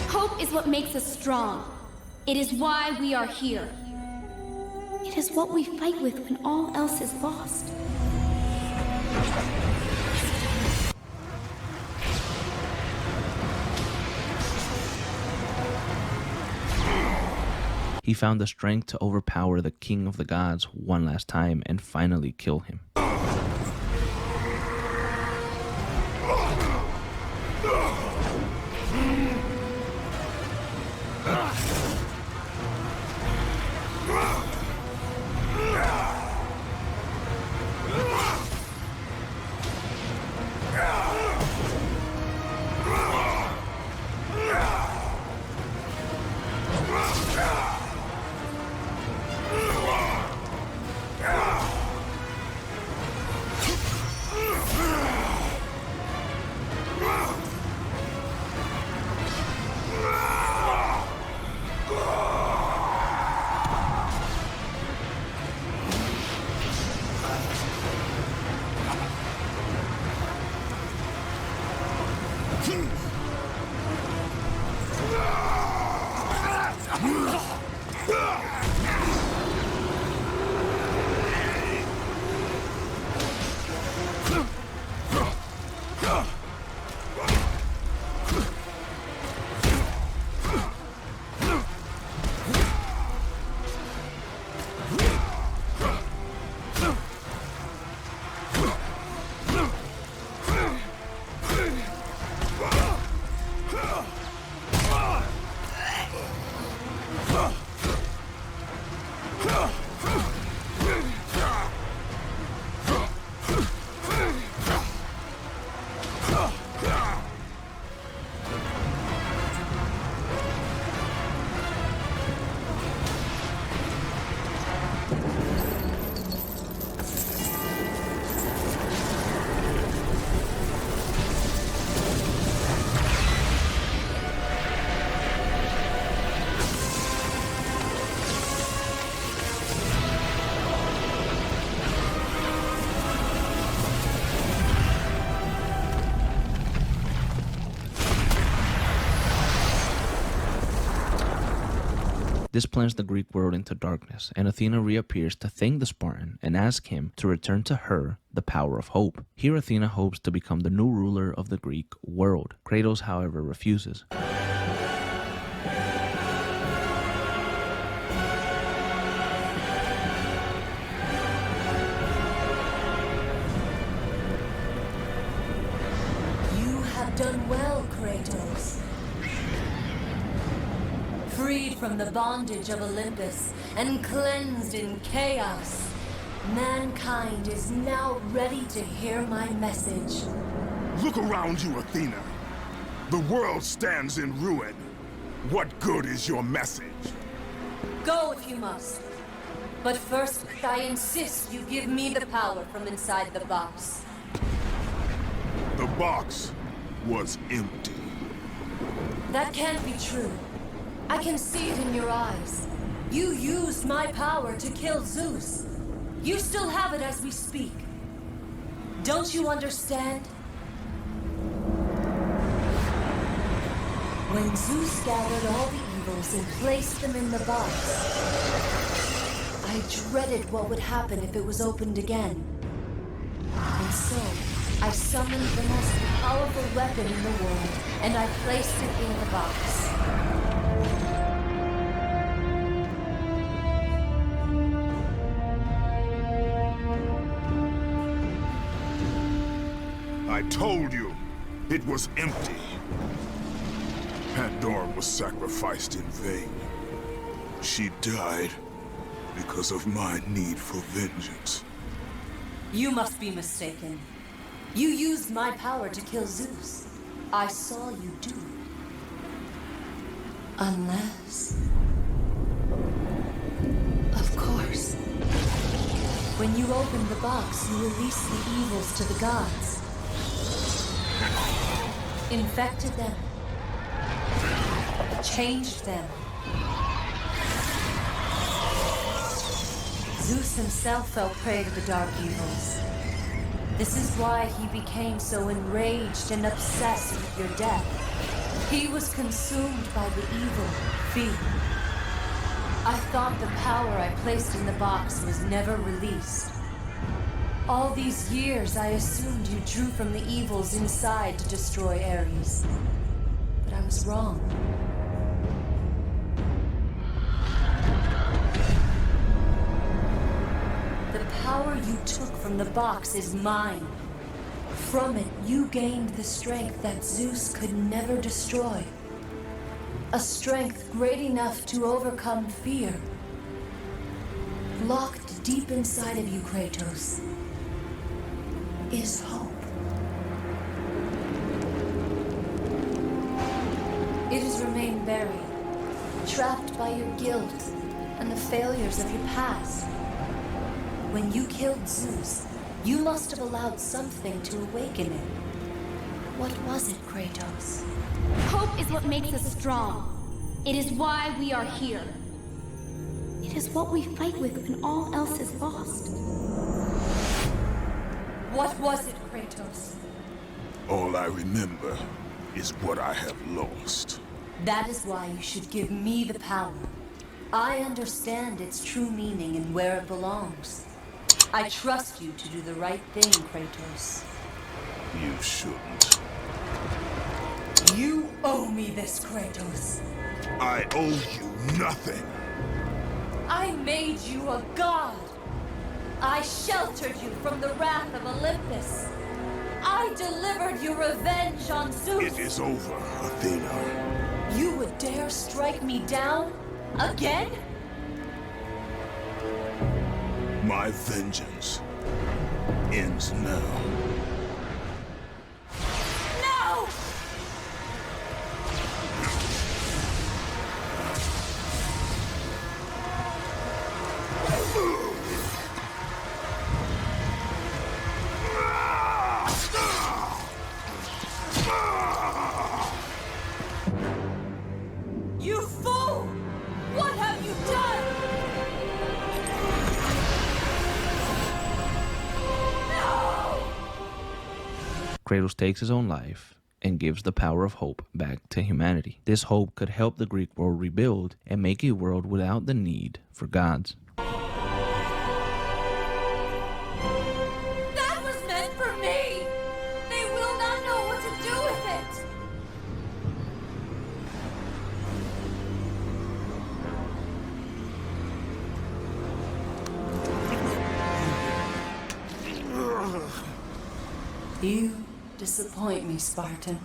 Hope is what makes us strong. It is why we are here. It is what we fight with when all else is lost. He found the strength to overpower the king of the gods one last time and finally kill him. This plunges the Greek world into darkness, and Athena reappears to thank the Spartan and ask him to return to her the power of hope. Here Athena hopes to become the new ruler of the Greek world. Kratos, however, refuses. Done well, Kratos. Freed from the bondage of Olympus and cleansed in chaos, mankind is now ready to hear my message. Look around you, Athena. The world stands in ruin. What good is your message? Go if you must. But first, I insist you give me the power from inside the box. The box was empty. That can't be true. I can see it in your eyes. You used my power to kill Zeus. You still have it as we speak. Don't you understand? When Zeus gathered all the evils and placed them in the box, I dreaded what would happen if it was opened again. And so, I summoned the most powerful weapon in the world, and I placed it in the box. I told you, it was empty. Pandora was sacrificed in vain. She died because of my need for vengeance. You must be mistaken. You used my power to kill Zeus. I saw you do it. Unless... Of course. When you opened the box, you released the evils to the gods. Infected them. Changed them. Zeus himself fell prey to the dark evils. This is why he became so enraged and obsessed with your death. He was consumed by the evil, fear. I thought the power I placed in the box was never released. All these years, I assumed you drew from the evils inside to destroy Ares. But I was wrong. The power you took from the box is mine. From it, you gained the strength that Zeus could never destroy. A strength great enough to overcome fear. Locked deep inside of you, Kratos, is hope. It has remained buried, trapped by your guilt and the failures of your past. When you killed Zeus, you must have allowed something to awaken it. What was it, Kratos? Hope is what makes us strong. It is why we are here. It is what we fight with when all else is lost. What was it, Kratos? All I remember is what I have lost. That is why you should give me the power. I understand its true meaning and where it belongs. I trust you to do the right thing, Kratos. You shouldn't. You owe me this, Kratos. I owe you nothing. I made you a god. I sheltered you from the wrath of Olympus. I delivered you revenge on Zeus. It is over, Athena. You would dare strike me down? Again? My vengeance ends now. No! You fool! What have you done? Kratos takes his own life, and gives the power of hope back to humanity. This hope could help the Greek world rebuild and make a world without the need for gods. That was meant for me! They will not know what to do with it! You disappoint me, Spartan.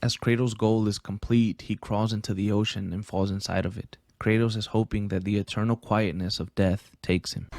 As Kratos' goal is complete, he crawls into the ocean and falls inside of it. Kratos is hoping that the eternal quietness of death takes him.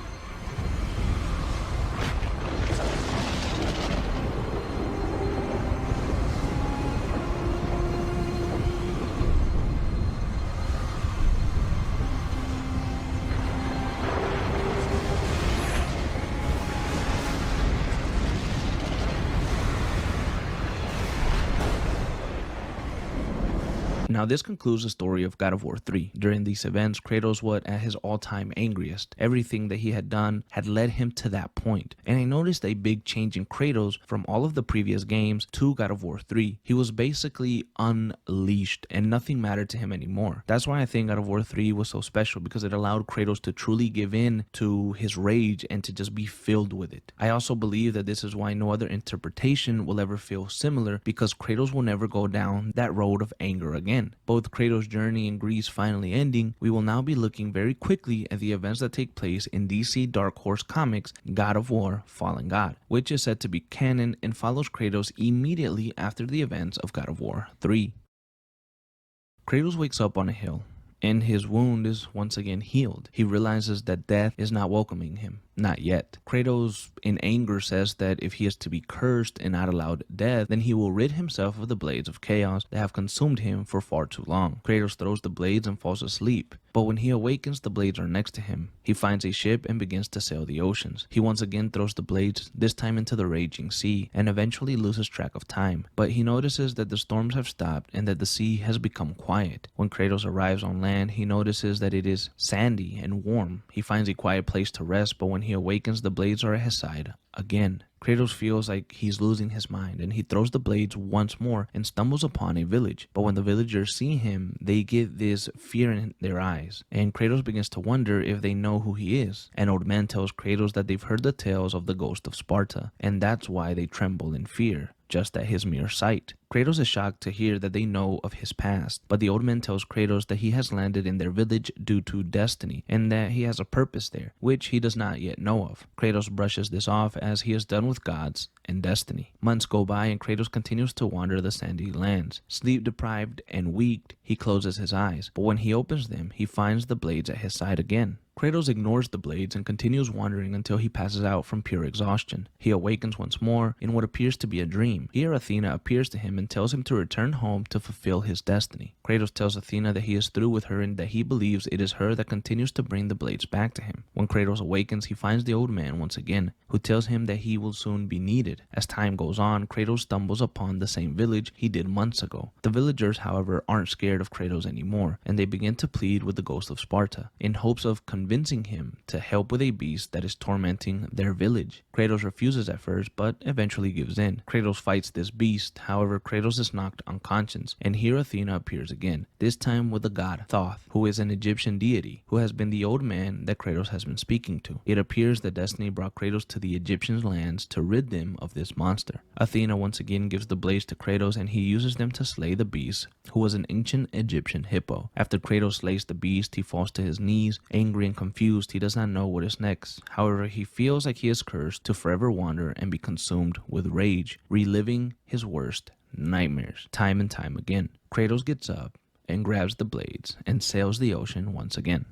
Now this concludes the story of God of War 3. During these events, Kratos was at his all-time angriest. Everything that he had done had led him to that point. And I noticed a big change in Kratos from all of the previous games to God of War 3. He was basically unleashed and nothing mattered to him anymore. That's why I think God of War 3 was so special, because it allowed Kratos to truly give in to his rage and to just be filled with it. I also believe that this is why no other interpretation will ever feel similar, because Kratos will never go down that road of anger again. Both Kratos' journey in Greece finally ending, we will now be looking very quickly at the events that take place in DC Dark Horse Comics' God of War Fallen God, which is said to be canon and follows Kratos immediately after the events of God of War 3. Kratos wakes up on a hill, and his wound is once again healed. He realizes that death is not welcoming him. Not yet. Kratos, in anger, says that if he is to be cursed and not allowed death, then he will rid himself of the blades of chaos that have consumed him for far too long. Kratos throws the blades and falls asleep. But when he awakens, the blades are next to him. He finds a ship and begins to sail the oceans. He once again throws the blades, this time into the raging sea, and eventually loses track of time. But he notices that the storms have stopped and that the sea has become quiet. When Kratos arrives on land, he notices that it is sandy and warm. He finds a quiet place to rest, but when he awakens, the blades are at his side again. Kratos feels like he's losing his mind, and he throws the blades once more and stumbles upon a village. But when the villagers see him, they get this fear in their eyes, and Kratos begins to wonder if they know who he is. An old man tells Kratos that they've heard the tales of the ghost of Sparta, and that's why they tremble in fear, just at his mere sight. Kratos is shocked to hear that they know of his past, but the old man tells Kratos that he has landed in their village due to destiny, and that he has a purpose there, which he does not yet know of. Kratos brushes this off as he is done with gods and destiny. Months go by and Kratos continues to wander the sandy lands. Sleep deprived and weak, he closes his eyes, but when he opens them, he finds the blades at his side again. Kratos ignores the blades and continues wandering until he passes out from pure exhaustion. He awakens once more in what appears to be a dream. Here Athena appears to him and tells him to return home to fulfill his destiny. Kratos tells Athena that he is through with her and that he believes it is her that continues to bring the blades back to him. When Kratos awakens, he finds the old man once again, who tells him that he will soon be needed. As time goes on, Kratos stumbles upon the same village he did months ago. The villagers, however, aren't scared of Kratos anymore, and they begin to plead with the ghost of Sparta, in hopes of convincing him to help with a beast that is tormenting their village. Kratos refuses at first, but eventually gives in. Kratos fights this beast, however, Kratos is knocked unconscious, and here Athena appears again, this time with the god Thoth, who is an Egyptian deity, who has been the old man that Kratos has been speaking to. It appears that destiny brought Kratos to the Egyptian lands to rid them of this monster. Athena once again gives the blades to Kratos, and he uses them to slay the beast, who was an ancient Egyptian hippo. After Kratos slays the beast, he falls to his knees, angry and confused. He does not know what is next. However, he feels like he is cursed to forever wander and be consumed with rage, reliving his worst nightmares time and time again. Kratos gets up and grabs the blades and sails the ocean once again.